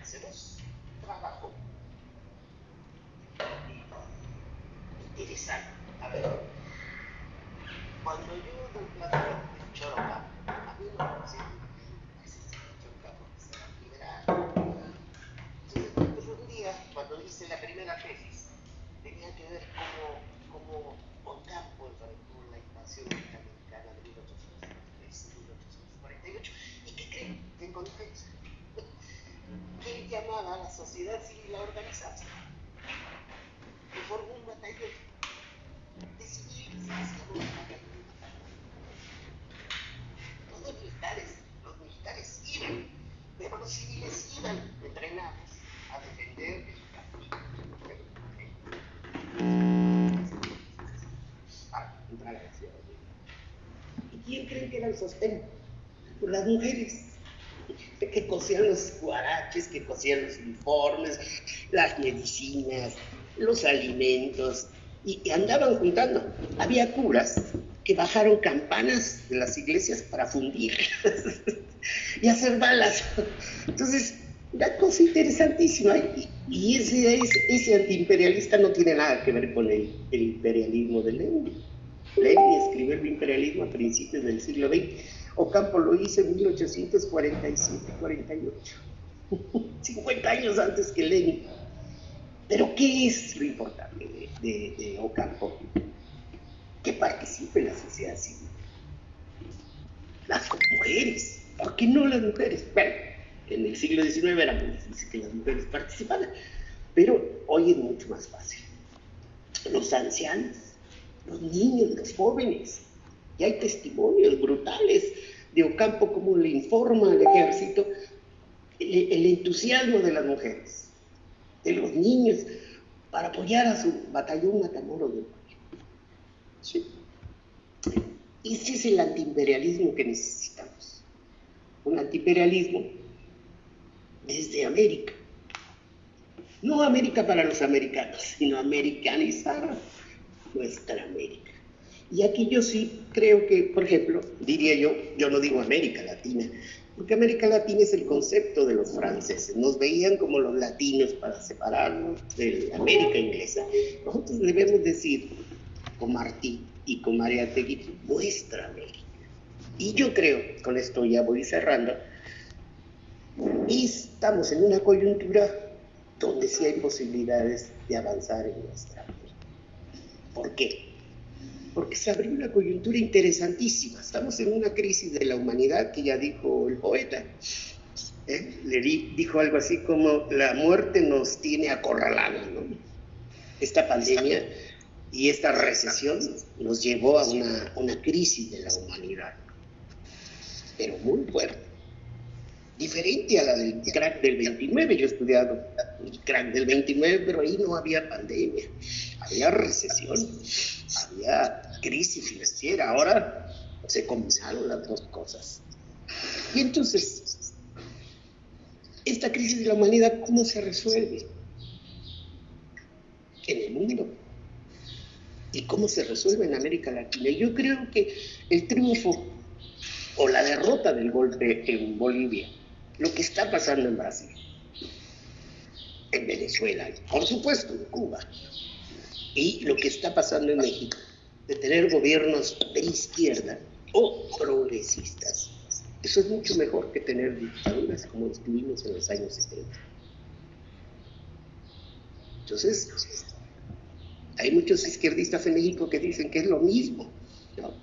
hacemos un trabajo interesante. A ver, cuando yo doy clase en Choroca, a mí no me consiguen Choroca porque se va a liberar. Entonces, un día, cuando hice la primera tesis, tenía que ver cómo Ocampo enfrentó la invasión norteamericana de 1843 y 1848. ¿Y qué creen? Que encontré que él llamaba a la sociedad civil a organizarse. Y formó un batallón de civiles, se llamó un batallón de batallón. Todos los militares iban, pero los civiles iban entrenados a defender el camino. Para entrar a la ciudad. ¿Y quién creen que era el sostén? Pues las mujeres, que cosían los guaraches, que cosían los uniformes, las medicinas, los alimentos, y andaban juntando. Había curas que bajaron campanas de las iglesias para fundir y hacer balas. Entonces, una cosa interesantísima. Y ese antiimperialista no tiene nada que ver con el imperialismo de Lenin. Lenin escribió el imperialismo a principios del siglo XX. Ocampo lo hizo en 1847-48, 50 años antes que Lenin. Pero ¿qué es lo importante de Ocampo? Que participe en la sociedad civil. Las mujeres, ¿por qué no las mujeres? Bueno, en el siglo XIX era muy difícil que las mujeres participaran, pero hoy es mucho más fácil. Los ancianos, los niños, los jóvenes, y hay testimonios brutales de Ocampo, como le informa al ejército el entusiasmo de las mujeres, de los niños, para apoyar a su batallón Matamoros del Valle. Sí. Ese es el antiimperialismo que necesitamos. Un antiimperialismo desde América. No América para los americanos, sino americanizar nuestra América. Y aquí yo sí creo que, por ejemplo, diría yo no digo América Latina, Porque América Latina es el concepto de los franceses. Nos veían como los latinos para separarnos de la América inglesa. Nosotros debemos decir, con Martí y con Mariátegui, nuestra América. Y yo creo, con esto ya voy cerrando, estamos en una coyuntura donde sí hay posibilidades de avanzar en nuestra América. ¿Por qué? Porque se abrió una coyuntura interesantísima. Estamos en una crisis de la humanidad que ya dijo el poeta. Dijo algo así como: la muerte nos tiene acorralados, ¿no? Esta pandemia y esta recesión nos llevó a una crisis de la humanidad, pero muy fuerte. Diferente a la del crack del 29, yo he estudiado el crack del 29, pero ahí no había pandemia, había recesión, había crisis financiera. Ahora se combinaron las dos cosas. Y entonces, esta crisis de la humanidad, ¿cómo se resuelve? En el mundo. ¿Y cómo se resuelve en América Latina? Yo creo que el triunfo o la derrota del golpe en Bolivia, lo que está pasando en Brasil, en Venezuela, por supuesto en Cuba, y lo que está pasando en México, de tener gobiernos de izquierda o progresistas, eso es mucho mejor que tener dictaduras como estuvimos en los años 70. Entonces, hay muchos izquierdistas en México que dicen que es lo mismo, ¿no?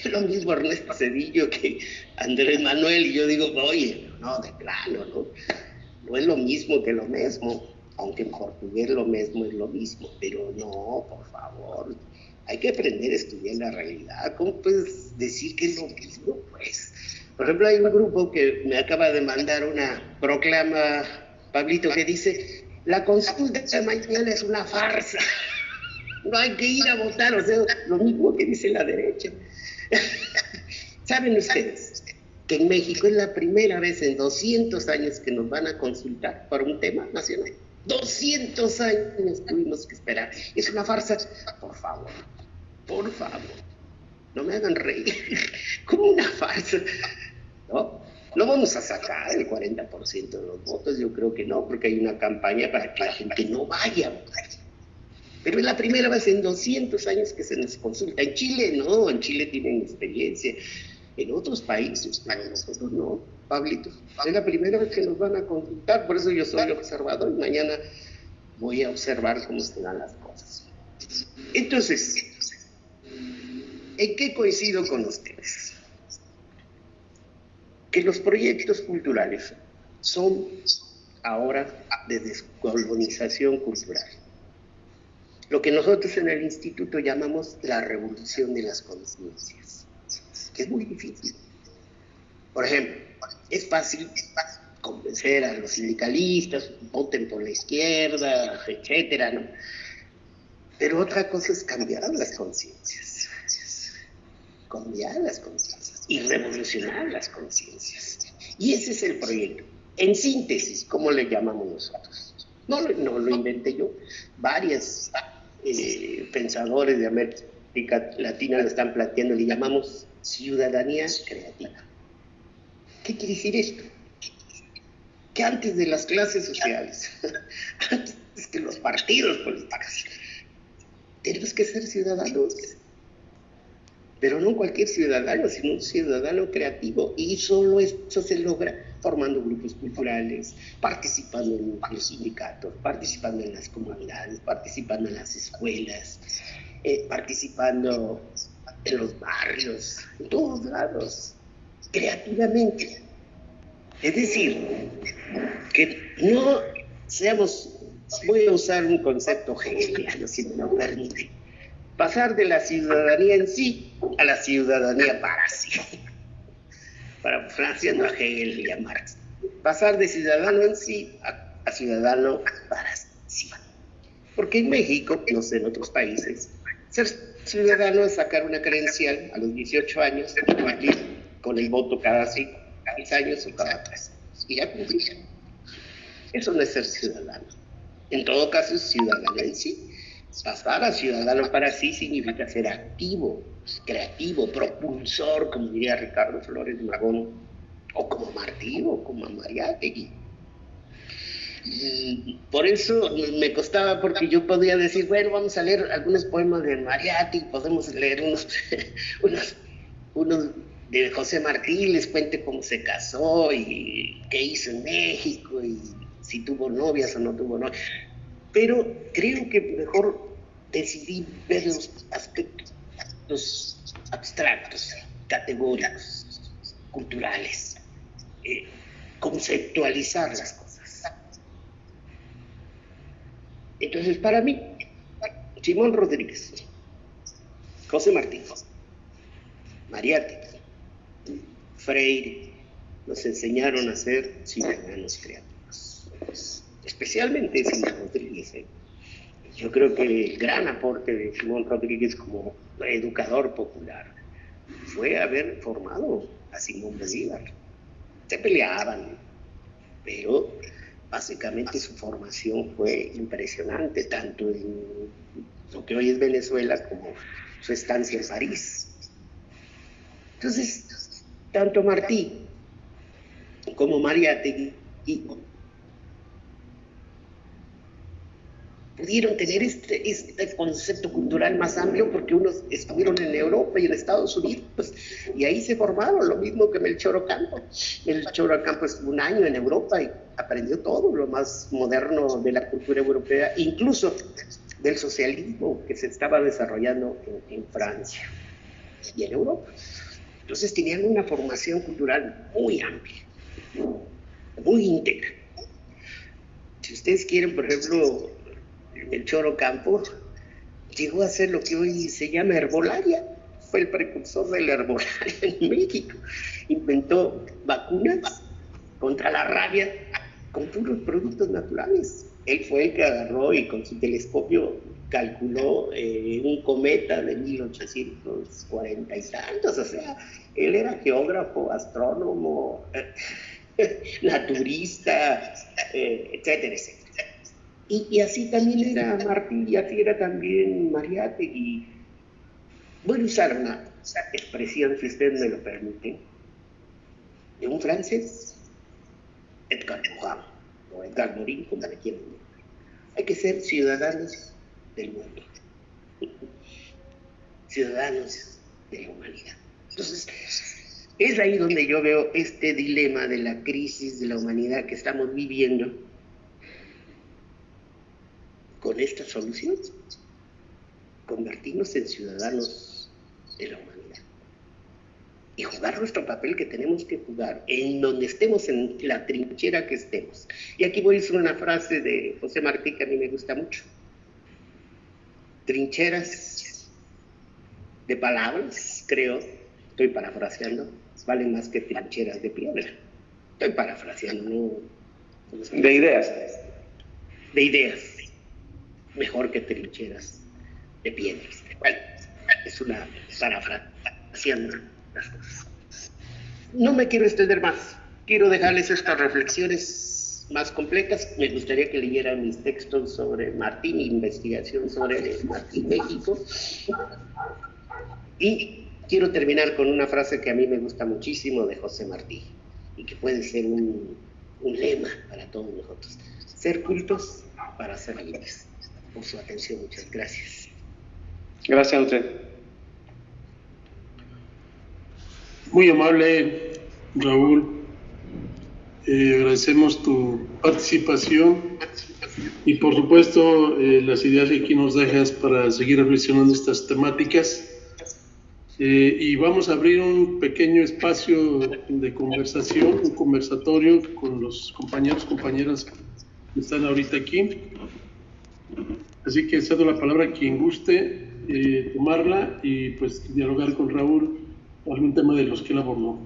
Es lo mismo Ernesto Zedillo que Andrés Manuel, y yo digo, oye, no, de plano, ¿no? No es lo mismo que lo mismo, aunque en portugués lo mismo es lo mismo, pero no, por favor, hay que aprender a estudiar la realidad. ¿Cómo puedes decir que es lo mismo? Pues, por ejemplo, hay un grupo que me acaba de mandar una proclama, Pablito, que dice: la consulta de mañana es una farsa, no hay que ir a votar, o sea, lo mismo que dice la derecha. ¿Saben ustedes que en México es la primera vez en 200 años que nos van a consultar por un tema nacional? 200 años tuvimos que esperar. ¿Es una farsa? Por favor, no me hagan reír. ¿Cómo una farsa? No vamos a sacar el 40% de los votos, yo creo que no, porque hay una campaña para que la gente no vaya a votar. Pero es la primera vez en 200 años que se nos consulta. En Chile no, en Chile tienen experiencia, en otros países, pero nosotros no, Pablito. Es la primera vez que nos van a consultar, por eso yo soy observador y mañana voy a observar cómo se dan las cosas. Entonces, ¿en qué coincido con ustedes? Que los proyectos culturales son ahora de descolonización cultural. Lo que nosotros en el instituto llamamos la revolución de las conciencias, que es muy difícil. Por ejemplo, es fácil convencer a los sindicalistas, voten por la izquierda, etcétera, ¿no? Pero otra cosa es cambiar las conciencias y revolucionar las conciencias. Y ese es el proyecto. En síntesis, ¿cómo le llamamos nosotros? No lo inventé yo. Varias pensadores de América Latina lo están planteando, le llamamos ciudadanía creativa. ¿Qué quiere decir esto? Que antes de las clases sociales, antes que los partidos políticos, tenemos que ser ciudadanos, pero no cualquier ciudadano, sino un ciudadano creativo, y solo eso se logra formando grupos culturales, participando en los sindicatos, participando en las comunidades, participando en las escuelas, participando en los barrios, en todos lados, creativamente. Es decir, que no seamos, voy a usar un concepto hegeliano, si me lo permite, pasar de la ciudadanía en sí a la ciudadanía para sí. Parafraseando a Hegel y a Marx. Pasar de ciudadano en sí a ciudadano para sí. Porque en México, no sé, en otros países, ser ciudadano es sacar una credencial a los 18 años y cumplir con el voto cada 6 años o cada 3 años. Y ya cumplí. Eso no es ser ciudadano. En todo caso, es ciudadano en sí. Pasar a ciudadano para sí significa ser activo, creativo, propulsor, como diría Ricardo Flores Magón, o como Martí, o como Mariátegui. Y por eso me costaba, porque yo podía decir, bueno, vamos a leer algunos poemas de Mariátegui, podemos leer unos de José Martí, les cuente cómo se casó y qué hizo en México y si tuvo novias o no tuvo novias. Pero creo que mejor decidí ver los aspectos abstractos, categóricos, culturales, conceptualizar las cosas. Entonces, para mí, Simón Rodríguez, José Martí, Mariátegui, Freire, nos enseñaron a ser ciudadanos creativos. Especialmente Simón Rodríguez. Yo creo que el gran aporte de Simón Rodríguez como educador popular fue haber formado a Simón Bolívar. Se peleaban, pero básicamente su formación fue impresionante, tanto en lo que hoy es Venezuela como su estancia en París. Entonces, tanto Martí como Mariátegui pudieron tener este concepto cultural más amplio porque unos estuvieron en Europa y en Estados Unidos y ahí se formaron, lo mismo que Melchor Ocampo. Melchor Ocampo estuvo un año en Europa y aprendió todo lo más moderno de la cultura europea, incluso del socialismo que se estaba desarrollando en Francia y en Europa. Entonces tenían una formación cultural muy amplia, muy íntegra. Si ustedes quieren, por ejemplo, Melchor Ocampo llegó a hacer lo que hoy se llama herbolaria, fue el precursor de la herbolaria en México, inventó vacunas contra la rabia con puros productos naturales. Él fue el que agarró y con su telescopio calculó un cometa de 1840 y tantos, o sea, él era geógrafo, astrónomo, naturista, etcétera, etcétera. Y así también era Martí, y así era también Mariátegui. Voy a usar una expresión, si ustedes me lo permiten, de un francés, Edgar Morin, o Edgar Morin, como le quieran llamar. Hay que ser ciudadanos del mundo, ciudadanos de la humanidad. Entonces, es ahí donde yo veo este dilema de la crisis de la humanidad que estamos viviendo con esta solución, convertirnos en ciudadanos de la humanidad y jugar nuestro papel que tenemos que jugar en donde estemos, en la trinchera que estemos. Y aquí voy a decir una frase de José Martí que a mí me gusta mucho: trincheras de palabras, creo, estoy parafraseando, valen más que trincheras de piedra. Estoy parafraseando, no de ideas. De ideas, mejor que trincheras de piedras. Bueno, es una parafraseando las cosas. No me quiero extender más, quiero dejarles estas reflexiones más completas. Me gustaría que leyeran mis textos sobre Martí, mi investigación sobre Martí México. Y quiero terminar con una frase que a mí me gusta muchísimo de José Martí y que puede ser un lema para todos nosotros: ser cultos para ser libres. Por su atención, muchas gracias. Gracias a usted. Muy amable, Raúl. Agradecemos tu participación y, por supuesto, las ideas que aquí nos dejas para seguir reflexionando estas temáticas. Y vamos a abrir un pequeño espacio de conversación, un conversatorio con los compañeros, compañeras que están ahorita aquí. Así que cedo la palabra a quien guste tomarla y pues dialogar con Raúl algún tema de los que él abordó.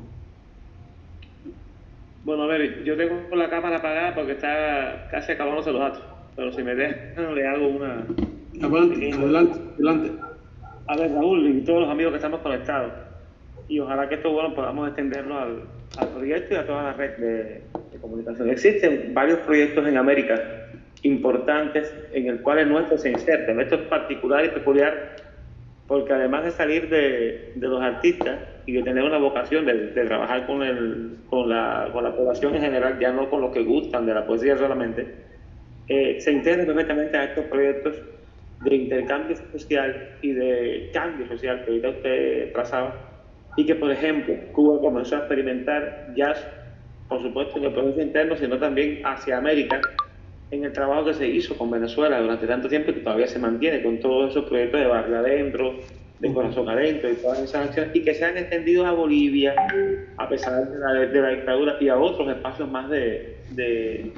Bueno, a ver, yo tengo la cámara apagada porque está casi acabándose los datos, pero si me dejan le hago una... Adelante. A ver, Raúl y todos los amigos que estamos conectados, y ojalá que esto, bueno, podamos extenderlo al proyecto y a toda la red de comunicación. Existen varios proyectos en América importantes en el cual el nuestro se inserta. Esto es particular y peculiar porque además de salir de los artistas, y de tener una vocación de trabajar con la población en general, ya no con los que gustan de la poesía solamente, se integren perfectamente a estos proyectos de intercambio social y de cambio social que ahorita usted trazaba, y que, por ejemplo, Cuba comenzó a experimentar jazz, por supuesto, en el proceso interno, sino también hacia América, en el trabajo que se hizo con Venezuela durante tanto tiempo y que todavía se mantiene con todos esos proyectos de Barrio Adentro, de Corazón Adentro y todas esas acciones, y que se han extendido a Bolivia, a pesar de la dictadura, y a otros espacios más del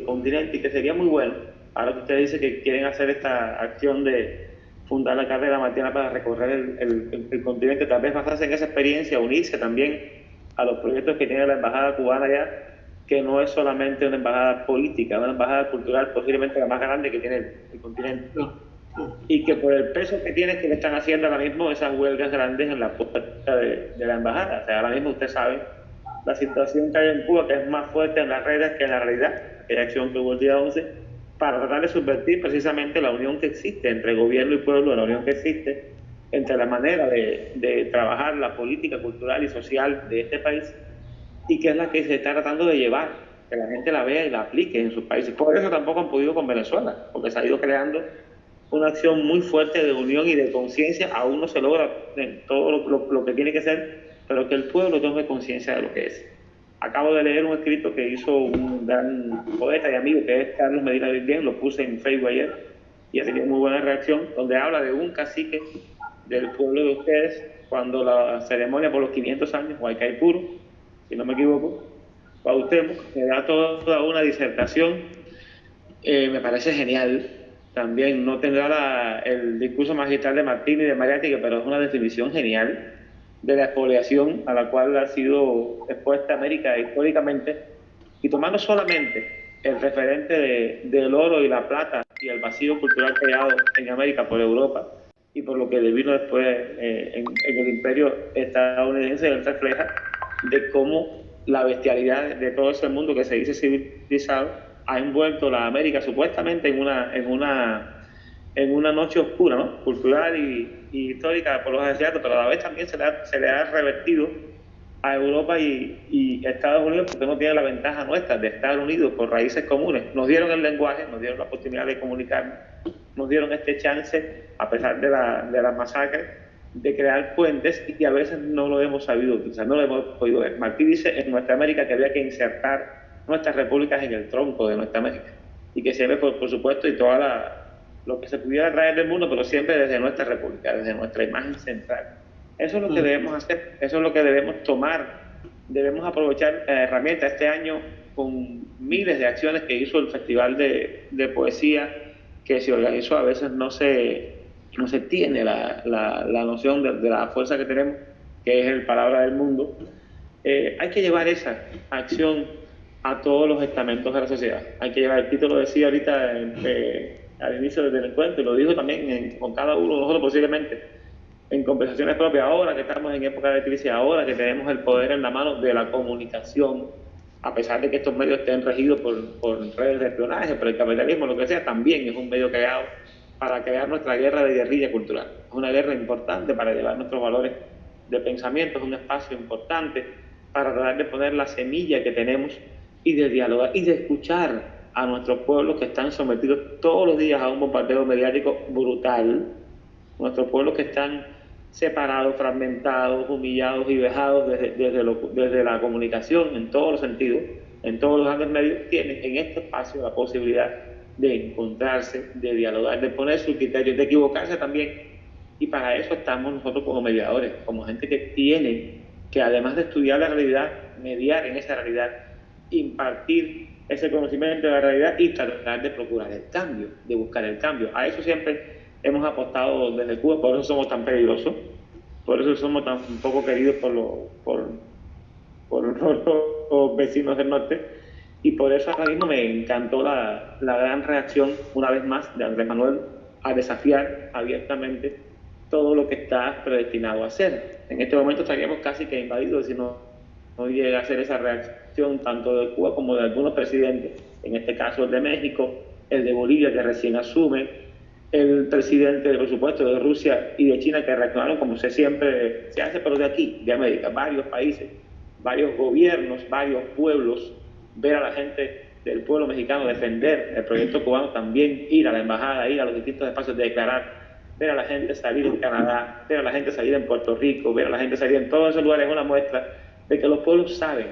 continente, y que sería muy bueno, ahora que usted dice que quieren hacer esta acción de fundar la carrera Martiana para recorrer el continente, tal vez basarse en esa experiencia, unirse también a los proyectos que tiene la embajada cubana allá, que no es solamente una embajada política, es una embajada cultural posiblemente la más grande que tiene el continente. Y que por el peso que tiene es que le están haciendo ahora mismo esas huelgas grandes en la puerta de la embajada. O sea, ahora mismo usted sabe la situación que hay en Cuba, que es más fuerte en las redes que en la realidad, aquella acción que hubo el día 11, para tratar de subvertir precisamente la unión que existe entre gobierno y pueblo, la unión que existe entre la manera de trabajar la política cultural y social de este país, y que es la que se está tratando de llevar, que la gente la vea y la aplique en sus países. Por eso tampoco han podido con Venezuela, porque se ha ido creando una acción muy fuerte de unión y de conciencia. Aún no se logra todo lo que tiene que ser, pero que el pueblo tome conciencia de lo que es. Acabo de leer un escrito que hizo un gran poeta y amigo, que es Carlos Medina Virgen, lo puse en Facebook ayer, y ha tenido muy buena reacción, donde habla de un cacique del pueblo de ustedes, cuando la ceremonia por los 500 años, Huaycaipuro, si no me equivoco, Cuauhtémoc, que da toda una disertación, me parece genial. También no tendrá el discurso magistral de Martín y de Mariátegui, pero es una definición genial de la expoliación a la cual ha sido expuesta América históricamente, y tomando solamente el referente del oro y la plata y el vacío cultural creado en América por Europa y por lo que vino después en el imperio estadounidense, él refleja de cómo la bestialidad de todo ese mundo que se dice civilizado ha envuelto la América supuestamente en una noche oscura, ¿no?, cultural y histórica por los asiáticos, pero a la vez también se le ha revertido a Europa y Estados Unidos, porque no tiene la ventaja nuestra de estar unidos por raíces comunes. Nos dieron el lenguaje, nos dieron la oportunidad de comunicarnos, nos dieron este chance, a pesar de la masacre, de crear puentes, y que a veces no lo hemos sabido utilizar, no lo hemos podido ver. Martí dice en Nuestra América que había que insertar nuestras repúblicas en el tronco de Nuestra América, y que siempre, por supuesto, y lo que se pudiera traer del mundo, pero siempre desde nuestra república, desde nuestra imagen central. Eso es lo que debemos hacer, eso es lo que debemos tomar, debemos aprovechar herramientas. Este año, con miles de acciones que hizo el Festival de Poesía que se organizó, a veces no se tiene la noción de la fuerza que tenemos, que es el Palabra del Mundo. Hay que llevar esa acción a todos los estamentos de la sociedad. Hay que llevar, el título decía ahorita al inicio del encuentro, y lo dijo también con cada uno de nosotros posiblemente, en conversaciones propias, ahora que estamos en época de crisis, ahora que tenemos el poder en la mano de la comunicación, a pesar de que estos medios estén regidos por redes de espionaje, por el capitalismo, lo que sea, también es un medio creado para crear nuestra guerra de guerrilla cultural. Es una guerra importante para llevar nuestros valores de pensamiento, es un espacio importante para tratar de poner la semilla que tenemos y de dialogar y de escuchar a nuestros pueblos que están sometidos todos los días a un bombardeo mediático brutal, nuestros pueblos que están separados, fragmentados, humillados y vejados desde la comunicación en todos los sentidos, en todos los grandes medios, tienen en este espacio la posibilidad de encontrarse, de dialogar, de poner sus criterios, de equivocarse también. Y para eso estamos nosotros como mediadores, como gente que tiene que, además de estudiar la realidad, mediar en esa realidad, impartir ese conocimiento de la realidad y tratar de procurar el cambio, de buscar el cambio. A eso siempre hemos apostado desde Cuba, por eso somos tan peligrosos, por eso somos tan poco queridos por los vecinos del norte, y por eso ahora mismo me encantó la gran reacción, una vez más, de Andrés Manuel a desafiar abiertamente todo lo que está predestinado a hacer. En este momento estaríamos casi que invadidos si no llega a ser esa reacción tanto de Cuba como de algunos presidentes, en este caso el de México, el de Bolivia, que recién asume, el presidente, por supuesto, de Rusia y de China, que reaccionaron como siempre se hace, pero de aquí, de América, varios países, varios gobiernos, varios pueblos, ver a la gente del pueblo mexicano defender el proyecto cubano, también ir a la embajada, ir a los distintos espacios de declarar, ver a la gente salir en Canadá, ver a la gente salir en Puerto Rico, ver a la gente salir en todos esos lugares, es una muestra de que los pueblos saben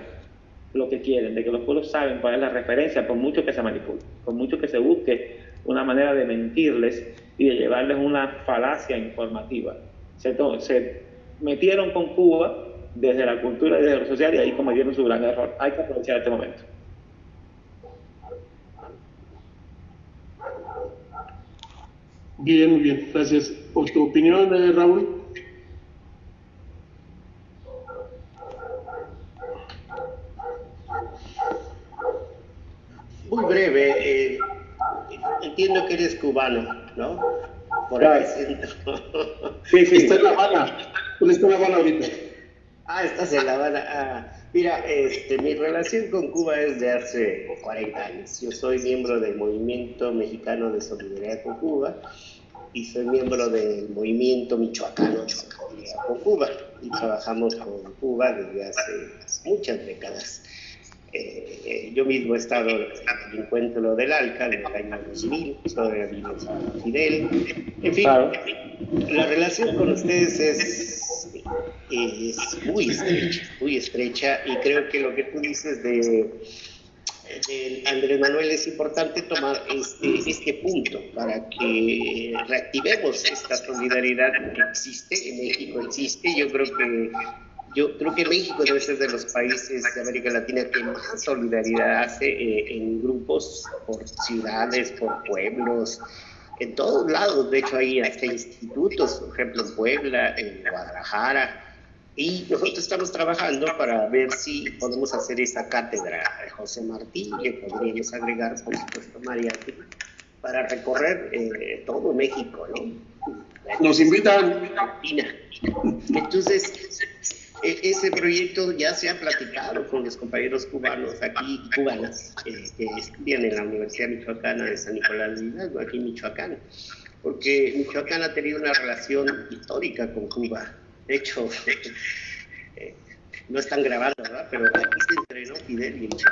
lo que quieren, de que los pueblos saben cuál es la referencia, por mucho que se manipule, por mucho que se busque una manera de mentirles y de llevarles una falacia informativa. Se metieron con Cuba desde la cultura y desde lo social, y ahí cometieron su gran error. Hay que aprovechar este momento. Bien, muy bien, gracias. ¿Por tu opinión, Raúl? Muy breve, entiendo que eres cubano, ¿no? Por claro. acento. Sí, está en La Habana. ¿Dónde está La Habana ahorita? Estás en La Habana. Mira, mi relación con Cuba es de hace 40 años. Yo soy miembro del Movimiento Mexicano de Solidaridad con Cuba y soy miembro del Movimiento Michoacano de Solidaridad con Cuba. Y trabajamos con Cuba desde hace muchas décadas. Yo mismo he estado en el encuentro del ALCA en el año 2000, todavía vimos a Fidel. En fin, claro. La relación con ustedes es muy estrecha, y creo que lo que tú dices de Andrés Manuel es importante tomar este punto para que reactivemos esta solidaridad que existe, en México existe. Yo creo que México debe ser de los países de América Latina que más solidaridad hace en grupos, por ciudades, por pueblos, en todos lados. De hecho, hay hasta institutos, por ejemplo, en Puebla, en Guadalajara. Y nosotros estamos trabajando para ver si podemos hacer esa cátedra de José Martí, que podríamos agregar, por supuesto, Mariátegui, para recorrer todo México, ¿no? Nos invitan. Entonces, ese proyecto ya se ha platicado con los compañeros cubanos aquí, cubanas, que estudian en la Universidad Michoacana de San Nicolás de Hidalgo, aquí en Michoacán, porque Michoacán ha tenido una relación histórica con Cuba. De hecho, no están grabando, ¿verdad? Pero aquí se entrenó Fidel y el Che,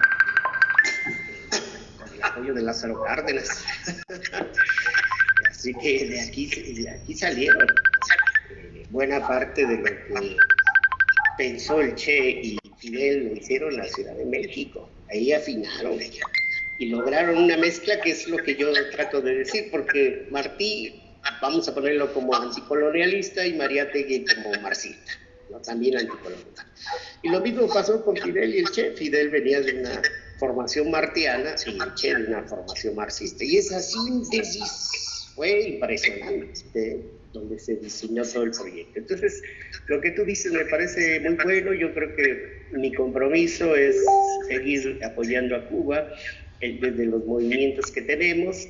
con el apoyo de Lázaro Cárdenas. Así que de aquí salieron buena parte de lo que pensó el Che y Fidel, lo hicieron en la Ciudad de México. Ahí afinaron y lograron una mezcla, que es lo que yo trato de decir, porque Martí, vamos a ponerlo como anticolonialista, y Mariátegui como marxista, ¿no? También anticolonialista. Y lo mismo pasó con Fidel y el Che. Fidel venía de una formación martiana y el Che de una formación marxista. Y esa síntesis fue impresionante, donde se diseñó todo el proyecto. Entonces, lo que tú dices me parece muy bueno. Yo creo que mi compromiso es seguir apoyando a Cuba desde los movimientos que tenemos,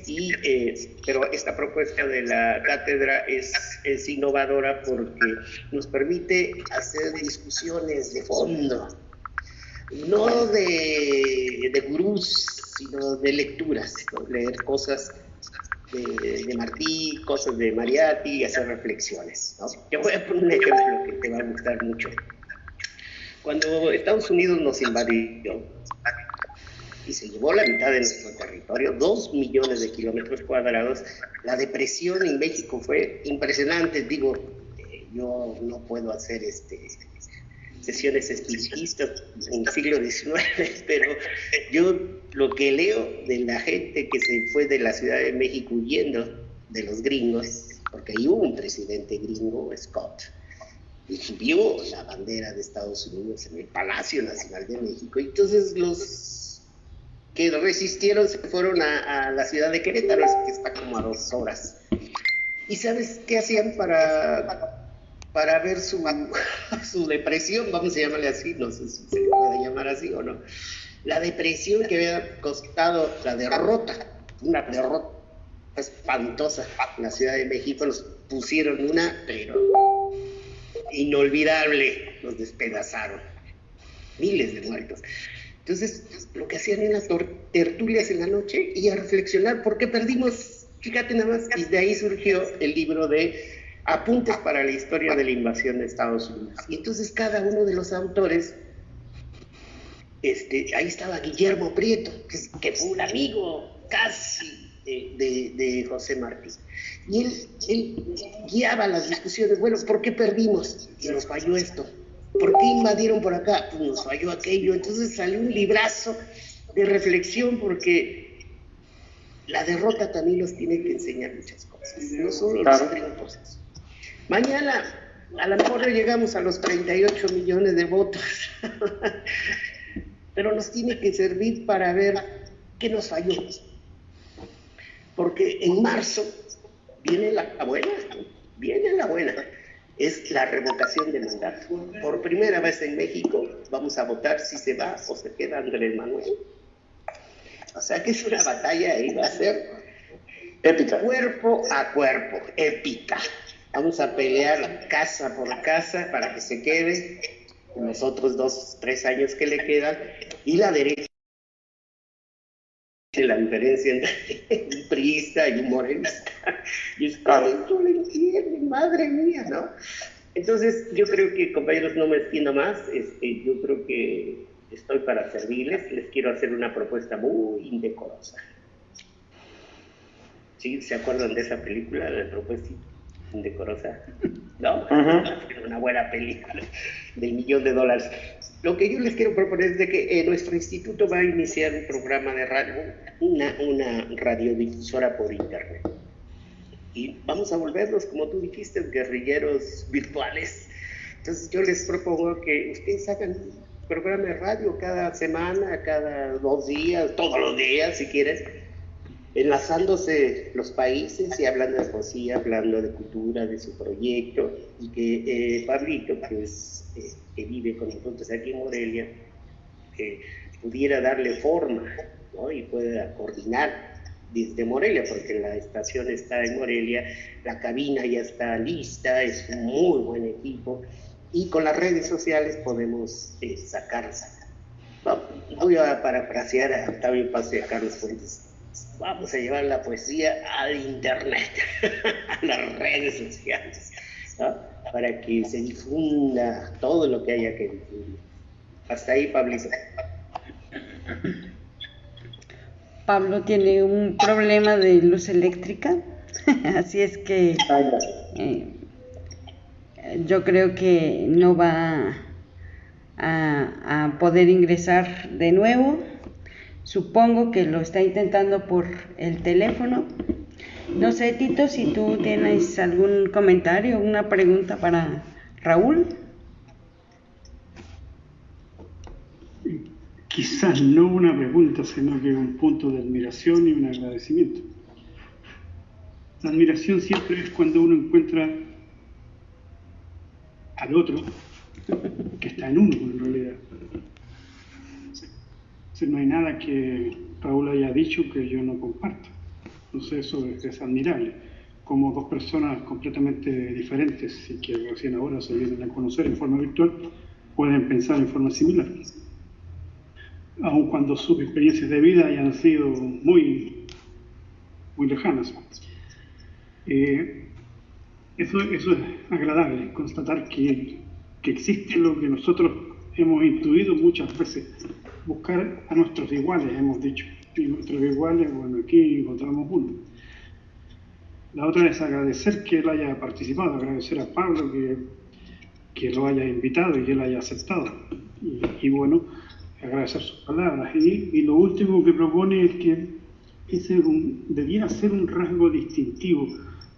pero esta propuesta de la cátedra es innovadora porque nos permite hacer discusiones de fondo, no de gurús, sino de lecturas, ¿no? Leer cosas de Martí, cosas de Mariátegui, y hacer reflexiones, ¿no? Te voy a poner un ejemplo que te va a gustar mucho. Cuando Estados Unidos nos invadió y se llevó la mitad de nuestro territorio, 2 millones de kilómetros cuadrados, la depresión en México fue impresionante. Digo, yo no puedo hacer sesiones espiritistas en el siglo XIX, pero yo lo que leo de la gente que se fue de la Ciudad de México huyendo de los gringos, porque ahí hubo un presidente gringo, Scott, y vio la bandera de Estados Unidos en el Palacio Nacional de México. Entonces los que resistieron se fueron a la ciudad de Querétaro, que está como a 2 horas. ¿Y sabes qué hacían para ver su depresión? Vamos a llamarle así, no sé si se le puede llamar así o no. La depresión que había costado la derrota, una derrota espantosa en la Ciudad de México. Nos pusieron una, pero inolvidable, los despedazaron, miles de muertos. Entonces, lo que hacían eran tertulias en la noche y a reflexionar por qué perdimos Fíjate nada más, y de ahí surgió el libro de Apuntes para la historia de la invasión de Estados Unidos. Y entonces cada uno de los autores, ahí estaba Guillermo Prieto, que fue un amigo casi de José Martí. Y él guiaba las discusiones. Bueno, ¿por qué perdimos? Y nos falló esto. ¿Por qué invadieron por acá? Pues nos falló aquello. Entonces salió un librazo de reflexión, porque la derrota también nos tiene que enseñar muchas cosas, no solo los triunfos. Mañana a lo mejor no llegamos a los 38 millones de votos, pero nos tiene que servir para ver qué nos falló. Porque en marzo viene la buena, es la revocación de mandato. Por primera vez en México vamos a votar si se va o se queda Andrés Manuel. O sea que es una batalla ahí, va a ser épica, cuerpo a cuerpo, épica. Vamos a pelear casa por casa para que se quede en los otros 2-3 años que le quedan, y la derecha, la diferencia entre un priista y un morenista, y es no le entienden, madre mía, ¿no? Entonces yo creo que, compañeros, no me extiendo más, yo creo que estoy para servirles. Les quiero hacer una propuesta muy indecorosa. ¿Sí? ¿Se acuerdan de esa película, de Propuesta Indecorosa? ¿No? Una buena película del $1.000.000. Lo que yo les quiero proponer es de que nuestro instituto va a iniciar un programa de radio, una radiodifusora por internet. Y vamos a volvernos, como tú dijiste, guerrilleros virtuales. Entonces yo les propongo que ustedes hagan programa de radio cada semana, cada 2 días, todos los días si quieren, enlazándose los países y hablando de poesía, hablando de cultura, de su proyecto, y que Pablito, que vive con nosotros aquí en Morelia, pudiera darle forma, ¿no? Y pueda coordinar desde Morelia, porque la estación está en Morelia, la cabina ya está lista, es un muy buen equipo, y con las redes sociales podemos sacarlas. Voy a parafrasear a Octavio Paz y a Carlos Fuentes. Vamos a llevar la poesía al internet, a las redes sociales, ¿no? Para que se difunda todo lo que haya que difundir. Hasta ahí, Pablito. Pablo tiene un problema de luz eléctrica, así es que yo creo que no va a poder ingresar de nuevo. Supongo que lo está intentando por el teléfono. No sé, Tito, si tú tienes algún comentario, una pregunta para Raúl. Quizás no una pregunta, sino que un punto de admiración y un agradecimiento. La admiración siempre es cuando uno encuentra al otro que está en uno, en realidad. No hay nada que Raúl haya dicho que yo no comparto. Entonces eso es admirable. Como 2 personas completamente diferentes y que recién ahora se vienen a conocer en forma virtual, pueden pensar en forma similar. Aun cuando sus experiencias de vida hayan sido muy lejanas. Eso es agradable, constatar que existe lo que nosotros hemos intuido muchas veces, buscar a nuestros iguales, hemos dicho, y nuestros iguales, bueno, aquí encontramos uno. La otra es agradecer que él haya participado, agradecer a Pablo que lo haya invitado y que él haya aceptado, y bueno, agradecer sus palabras. Y lo último que propone es que ese debiera ser un rasgo distintivo,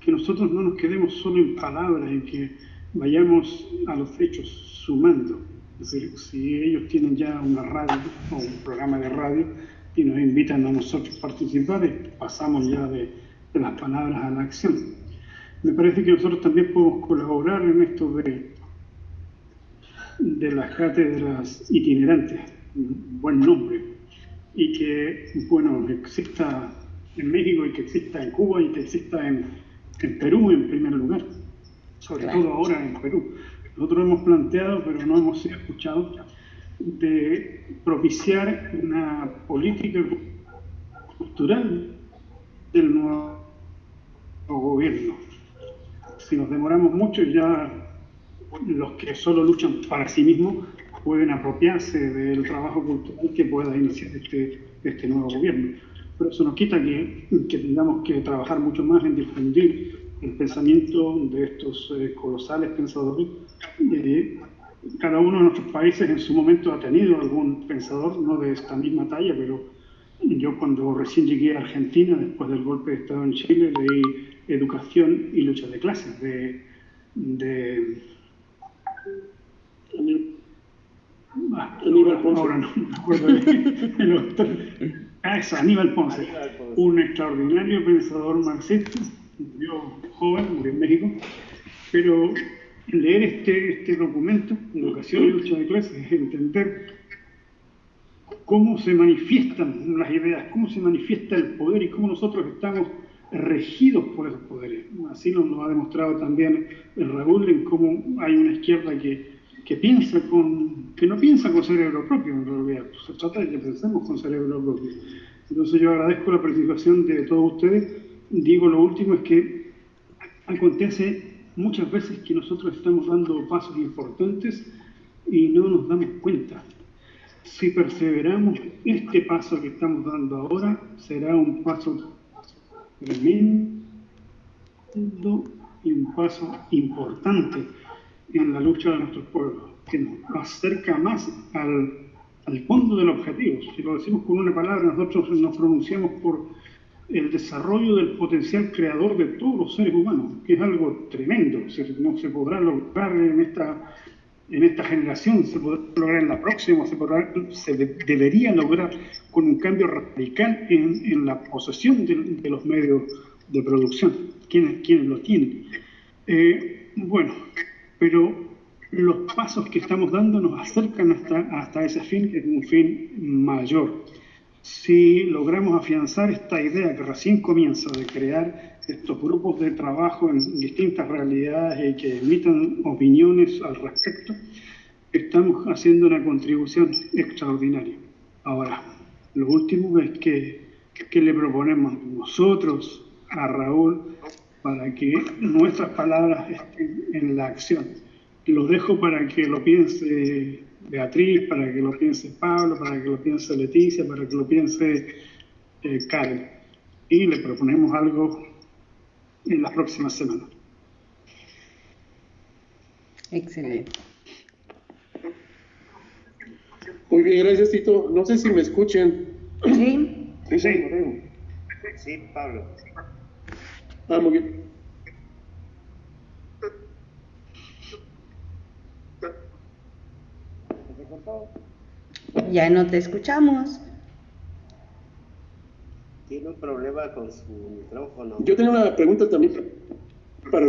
que nosotros no nos quedemos solo en palabras y que vayamos a los hechos sumando. Es decir, si ellos tienen ya una radio o un programa de radio y nos invitan a nosotros a participar, pasamos ya de las palabras a la acción. Me parece que nosotros también podemos colaborar en esto de las cátedras itinerantes, un buen nombre, y que, bueno, exista en México y que exista en Cuba y que exista en Perú en primer lugar, sobre todo ahora en Perú. Nosotros hemos planteado, pero no hemos sido escuchados, de propiciar una política cultural del nuevo gobierno. Si nos demoramos mucho, ya los que solo luchan para sí mismos pueden apropiarse del trabajo cultural que pueda iniciar este nuevo gobierno. Pero eso nos quita que tengamos que trabajar mucho más en difundir el pensamiento de estos colosales pensadores. Cada uno de nuestros países en su momento ha tenido algún pensador, no de esta misma talla, pero yo cuando recién llegué a Argentina, después del golpe de Estado en Chile, leí Educación y lucha de clases, Aníbal Ponce. Ahora no me acuerdo el autor. Aníbal Ponce, un extraordinario pensador marxista, murió joven, murió en México, pero leer este documento, Educación y lucha de clases, es entender cómo se manifiestan las ideas, cómo se manifiesta el poder y cómo nosotros estamos regidos por esos poderes. Así nos lo ha demostrado también el Raúl, en cómo hay una izquierda que no piensa con cerebro propio, en realidad. Se trata de que pensemos con cerebro propio. Entonces yo agradezco la participación de todos ustedes. Digo, lo último es que acontece muchas veces que nosotros estamos dando pasos importantes y no nos damos cuenta. Si perseveramos, este paso que estamos dando ahora será un paso tremendo y un paso importante en la lucha de nuestros pueblos, que nos acerca más al fondo del objetivo. Si lo decimos con una palabra, nosotros nos pronunciamos por el desarrollo del potencial creador de todos los seres humanos, que es algo tremendo. No se podrá lograr en esta generación, se podrá lograr en la próxima, debería lograr con un cambio radical en la posesión de los medios de producción, quienes lo tienen. Bueno, pero los pasos que estamos dando nos acercan hasta ese fin, que es un fin mayor. Si logramos afianzar esta idea que recién comienza de crear estos grupos de trabajo en distintas realidades y que emitan opiniones al respecto, estamos haciendo una contribución extraordinaria. Ahora, lo último es que le proponemos nosotros a Raúl para que nuestras palabras estén en la acción. Lo dejo para que lo piense Beatriz, para que lo piense Pablo, para que lo piense Leticia, para que lo piense Karen. Y le proponemos algo en las próximas semanas. Excelente. Muy bien, gracias, Tito. No sé si me escuchen. ¿Sí? Sí, Pablo. Muy bien. Ya no te escuchamos. Tiene un problema con su micrófono. Yo tengo una pregunta también para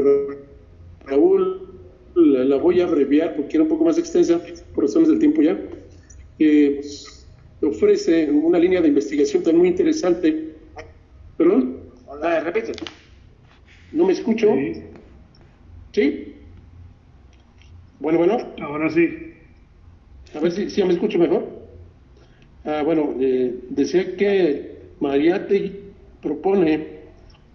Raúl. La voy a abreviar porque era un poco más extensa por razones del tiempo ya. Ofrece una línea de investigación también muy interesante. ¿Perdón? Hola, repite. ¿No me escucho? Sí. ¿Sí? Bueno. Ahora sí. A ver si me escucho mejor. Decía que Mariátegui propone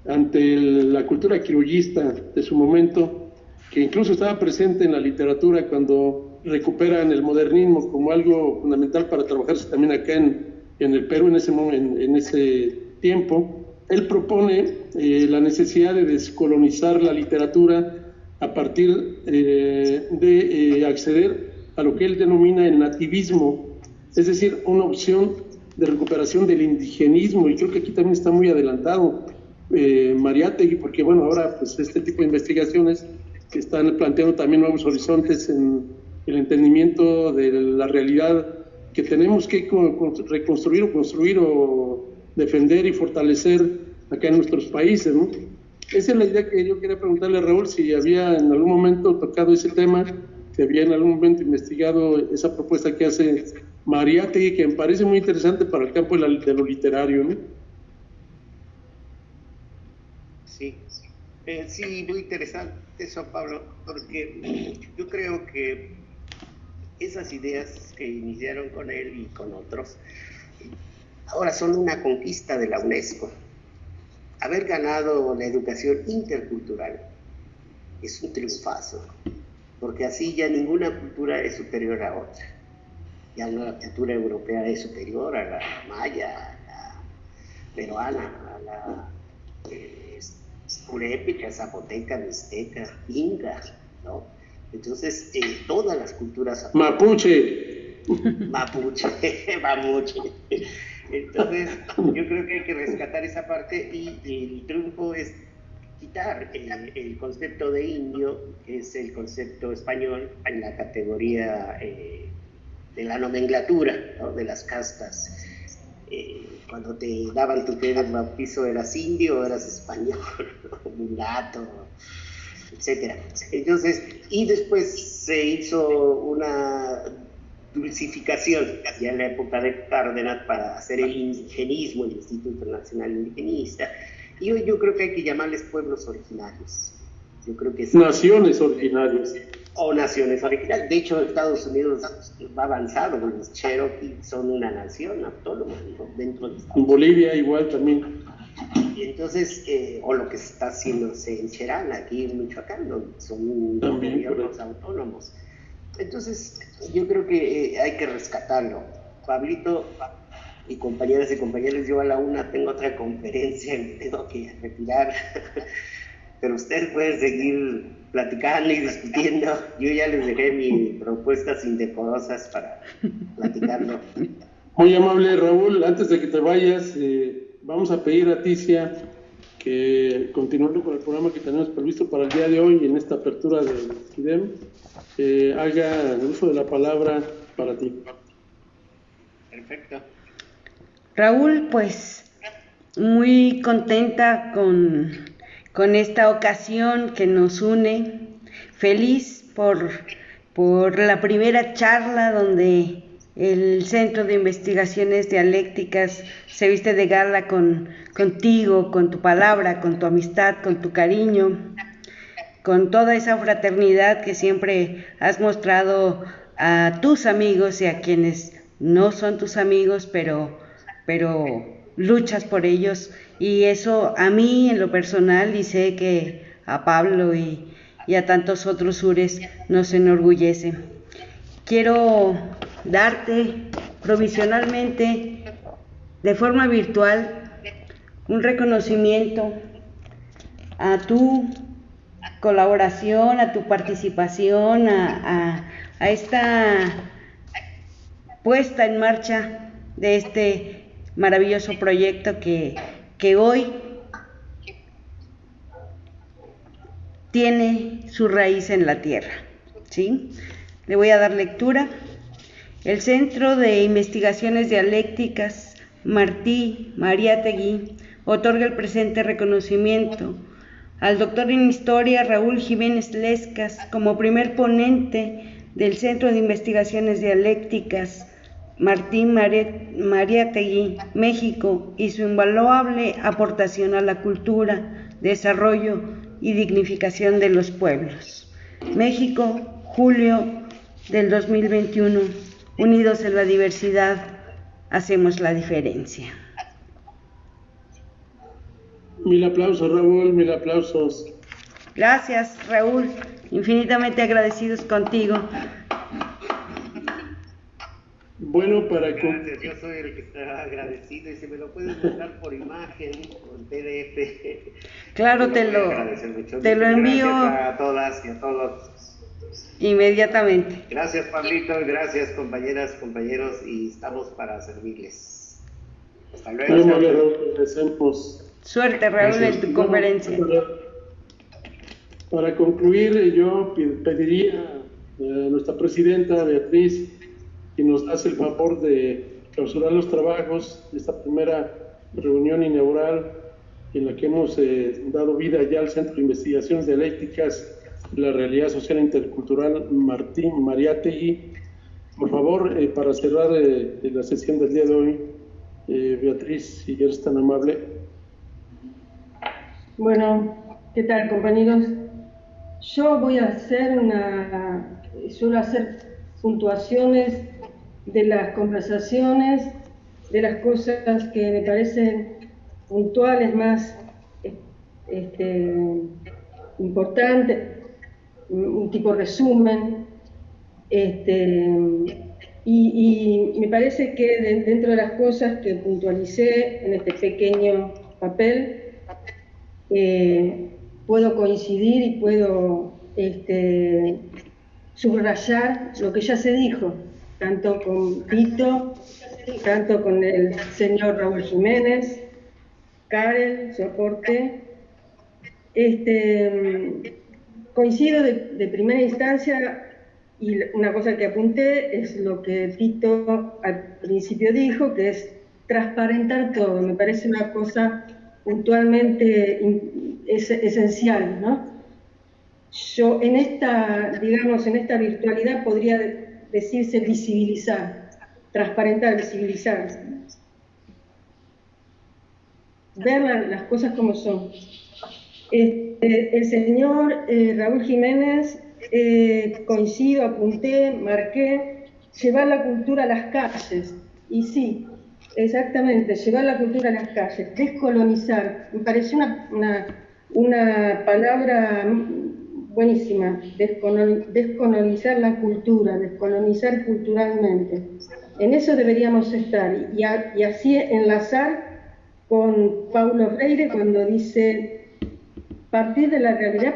ante la cultura quirullista de su momento, que incluso estaba presente en la literatura cuando recuperan el modernismo como algo fundamental para trabajarse también acá en el Perú en ese tiempo. Él propone la necesidad de descolonizar la literatura a partir de acceder a lo que él denomina el nativismo, es decir, una opción de recuperación del indigenismo, y creo que aquí también está muy adelantado Mariátegui, porque ahora pues este tipo de investigaciones que están planteando también nuevos horizontes en el entendimiento de la realidad que tenemos que reconstruir o construir o defender y fortalecer acá en nuestros países, ¿no? Esa es la idea que yo quería preguntarle a Raúl, si había en algún momento tocado ese tema, si había en algún momento investigado esa propuesta que hace Mariátegui, que me parece muy interesante para el campo de lo literario, ¿no? Sí, muy interesante eso, Pablo, porque yo creo que esas ideas que iniciaron con él y con otros, ahora son una conquista de la UNESCO. haber ganado la educación intercultural es un triunfazo, porque así ya ninguna cultura es superior a otra. Ya la cultura europea es superior a la maya, a la peruana, a la purépecha, zapoteca, mixteca, inca, ¿no? Entonces, todas las culturas... Mapuche. Mapuche. Entonces, yo creo que hay que rescatar esa parte y el triunfo es quitar el concepto de indio, que es el concepto español, en la categoría de la nomenclatura, ¿no? De las castas. Cuando te daban tu fe de bautizo eras indio, eras español, mulato, etcétera. Entonces, y después se hizo una dulcificación, ya en la época de Cárdenas, para hacer el indigenismo, el Instituto Nacional Indigenista, y hoy yo creo que hay que llamarles pueblos originarios. Yo creo que naciones originarias. O naciones originales. De hecho, Estados Unidos va avanzado, los Cherokee son una nación autónoma, ¿no? Dentro de Estados Unidos. En Bolivia igual también. Y entonces, o lo que se está haciéndose en Cherán, aquí en Michoacán, donde son gobiernos autónomos. Entonces, yo creo que hay que rescatarlo. Pablito y compañeras y compañeros, yo a la 1 tengo otra conferencia, me tengo que retirar, pero ustedes pueden seguir platicando y discutiendo. Yo ya les dejé mis propuestas indecorosas para platicarlo. Muy amable, Raúl. Antes de que te vayas, vamos a pedir a Ticia que, continuando con el programa que tenemos previsto para el día de hoy, en esta apertura del SIDEM, haga uso de la palabra para ti. Perfecto. Raúl, pues muy contenta con esta ocasión que nos une, feliz por la primera charla donde el Centro de Investigaciones Dialécticas se viste de gala contigo, con tu palabra, con tu amistad, con tu cariño, con toda esa fraternidad que siempre has mostrado a tus amigos y a quienes no son tus amigos, pero luchas por ellos, y eso a mí en lo personal, y sé que a Pablo y a tantos otros sures nos enorgullece. Quiero darte provisionalmente, de forma virtual, un reconocimiento a tu colaboración, a tu participación, a esta puesta en marcha de este maravilloso proyecto que hoy tiene su raíz en la tierra, ¿sí? Le voy a dar lectura. El Centro de Investigaciones Dialécticas Martí Mariátegui otorga el presente reconocimiento al doctor en Historia Raúl Jiménez Lescas como primer ponente del Centro de Investigaciones Dialécticas Martí Mariátegui, México, y su invaluable aportación a la cultura, desarrollo y dignificación de los pueblos. México, julio del 2021. Unidos en la diversidad, hacemos la diferencia. Mil aplausos, Raúl, mil aplausos. Gracias, Raúl, infinitamente agradecidos contigo. Bueno, gracias, yo soy el que está agradecido, y si me lo puedes mandar por imagen o en PDF. Claro, te lo envío. Gracias a todas y a todos. Inmediatamente. Gracias, Pablito, gracias, compañeras, compañeros, y estamos para servirles. Hasta luego. Suerte, Raúl, en tu conferencia. Para concluir, yo pediría a nuestra presidenta Beatriz que nos hace el favor de clausurar los trabajos de esta primera reunión inaugural en la que hemos dado vida ya al Centro de Investigaciones Dialécticas de la Realidad Social Intercultural Martí Mariátegui. Por favor, para cerrar la sesión del día de hoy, Beatriz, si eres tan amable. Bueno, ¿qué tal, compañeros? Yo voy a suelo hacer puntuaciones de las conversaciones, de las cosas que me parecen puntuales, más importante, un tipo resumen, y me parece que dentro de las cosas que puntualicé en este pequeño papel, puedo coincidir y puedo subrayar lo que ya se dijo, tanto con Tito, tanto con el señor Raúl Jiménez, Karel, su aporte. Coincido de primera instancia, y una cosa que apunté es lo que Tito al principio dijo, que es transparentar todo. Me parece una cosa puntualmente esencial, ¿no? Yo en esta, digamos, en esta virtualidad podría decirse visibilizar, transparentar, visibilizar, ver las cosas como son. El señor Raúl Jiménez, coincido, apunté, marqué, llevar la cultura a las calles, y sí, exactamente, llevar la cultura a las calles, descolonizar, me pareció una palabra buenísima, descolonizar la cultura, descolonizar culturalmente. En eso deberíamos estar, y así enlazar con Paulo Freire cuando dice partir de la realidad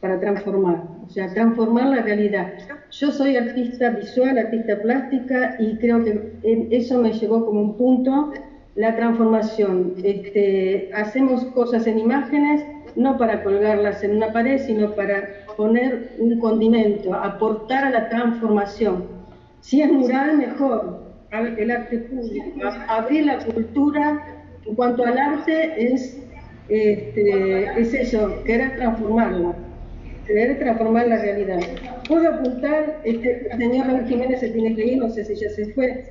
para transformar, o sea, transformar la realidad. Yo soy artista visual, artista plástica, y creo que eso me llevó como un punto, la transformación. Hacemos cosas en imágenes, no para colgarlas en una pared, sino para poner un condimento, aportar a la transformación. Si es mural, mejor, el arte público, abrir la cultura. En cuanto al arte, es eso, querer transformarla, querer transformar la realidad. Puedo apuntar, el señor Raúl Jiménez se tiene que ir, no sé si ya se fue,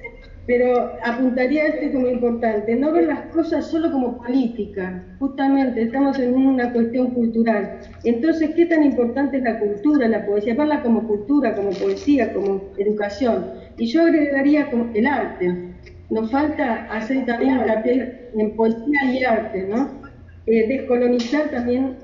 pero apuntaría como importante, no ver las cosas solo como política, justamente estamos en una cuestión cultural. Entonces, ¿qué tan importante es la cultura, la poesía? Verla como cultura, como poesía, como educación. Y yo agregaría el arte. Nos falta hacer también hincapié en poesía y arte, ¿no? Descolonizar también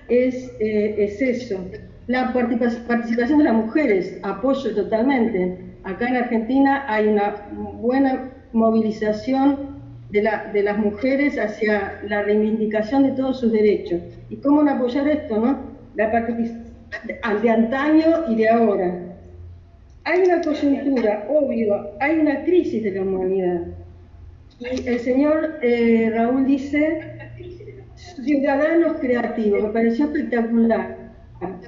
es eso. La participación de las mujeres, apoyo totalmente. Acá en Argentina hay una buena movilización de las mujeres hacia la reivindicación de todos sus derechos. ¿Y cómo no apoyar esto, no? La participación de antaño y de ahora. Hay una coyuntura, obvio, hay una crisis de la humanidad. Y el señor Raúl dice, ciudadanos creativos, me pareció espectacular,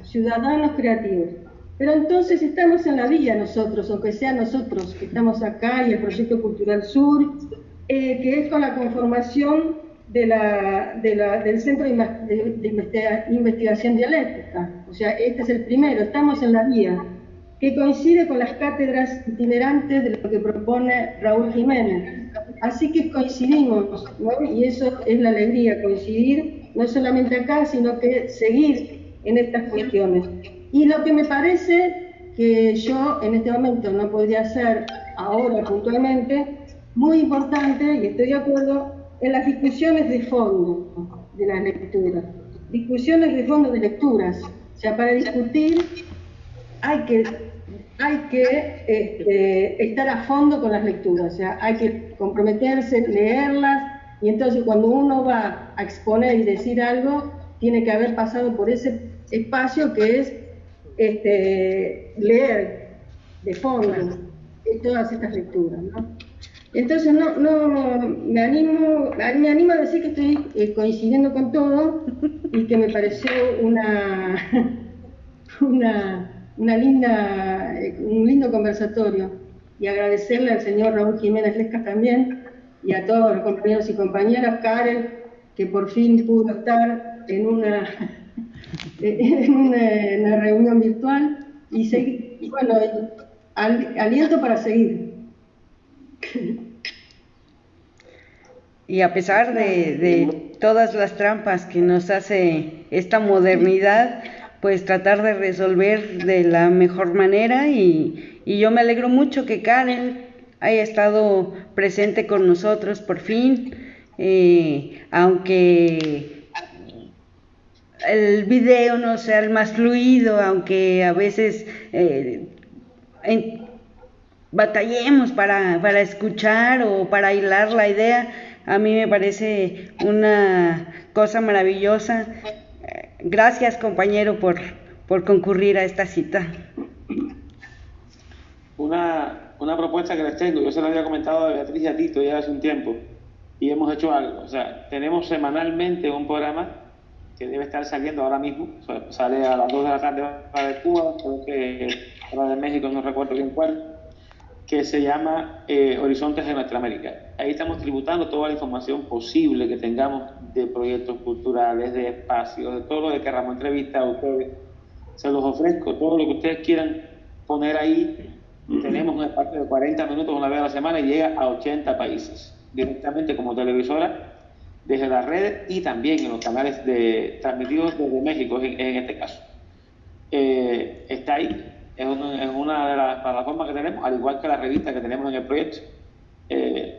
ciudadanos creativos. Pero entonces estamos en la vía nosotros, aunque sea nosotros que estamos acá, y el Proyecto Cultural Sur, que es con la conformación del Centro de Investigación Dialéctica. O sea, este es el primero, estamos en la vía, que coincide con las cátedras itinerantes de lo que propone Raúl Jiménez. Así que coincidimos, ¿no? Y eso es la alegría, coincidir, no solamente acá, sino que seguir en estas cuestiones. Y lo que me parece que yo en este momento no podría hacer ahora puntualmente, muy importante, y estoy de acuerdo, en las discusiones de fondo de las lecturas. Discusiones de fondo de lecturas. O sea, para discutir hay que estar a fondo con las lecturas, o sea, hay que comprometerse, leerlas, y entonces cuando uno va a exponer y decir algo, tiene que haber pasado por ese espacio que es leer de fondo todas estas lecturas, ¿no? Entonces me animo a decir que estoy coincidiendo con todo y que me pareció un lindo conversatorio, y agradecerle al señor Raúl Jiménez Lescas también, y a todos los compañeros y compañeras, Karel, que por fin pudo estar en una reunión virtual, y bueno, aliento para seguir. Y a pesar de todas las trampas que nos hace esta modernidad, pues tratar de resolver de la mejor manera, y yo me alegro mucho que Karel haya estado presente con nosotros por fin. aunque el video no sea el más fluido, aunque a veces batallemos para escuchar o para hilar la idea, a mí me parece una cosa maravillosa. Gracias, compañero, por concurrir a esta cita. Una propuesta que les tengo, yo se lo había comentado a Beatriz y a Tito ya hace un tiempo, y hemos hecho algo. O sea, tenemos semanalmente un programa que debe estar saliendo ahora mismo, o sea, sale a las 2 de la tarde hora de Cuba, creo que hora de México, no recuerdo bien cuál, que se llama Horizontes de Nuestra América. Ahí estamos tributando toda la información posible que tengamos de proyectos culturales, de espacios, de todo lo que queramos, entrevistas a ustedes. Se los ofrezco, todo lo que ustedes quieran poner ahí. Tenemos un espacio de 40 minutos una vez a la semana y llega a 80 países, directamente como televisora, desde las redes y también en los canales transmitidos desde México, en este caso. Está ahí. Es una de las plataformas que tenemos, al igual que la revista que tenemos en el proyecto,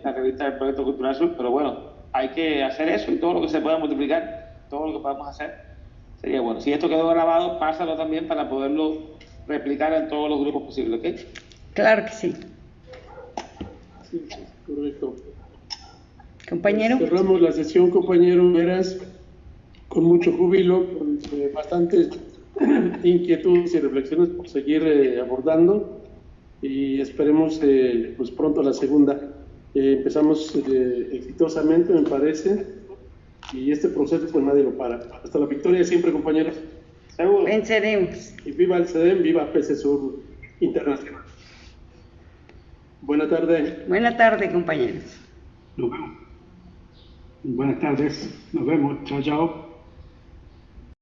la revista del Proyecto Cultural Sur, pero bueno, hay que hacer eso y todo lo que se pueda multiplicar, todo lo que podamos hacer, sería bueno. Si esto quedó grabado, pásalo también para poderlo replicar en todos los grupos posibles, ¿ok? Claro que sí. Sí, correcto. Compañero. Cerramos la sesión, compañero Veras, con mucho júbilo, con bastantes inquietudes y reflexiones por seguir abordando, y esperemos pues pronto la segunda. Empezamos exitosamente, me parece, y este proceso pues nadie lo para. Hasta la victoria siempre, compañeros. Seguro. Venceremos. Y viva el CEDEM, viva PC Sur Internacional. Buena tarde. Buena tarde, compañeros. Nos vemos. Buenas tardes. Nos vemos. Chao, chao.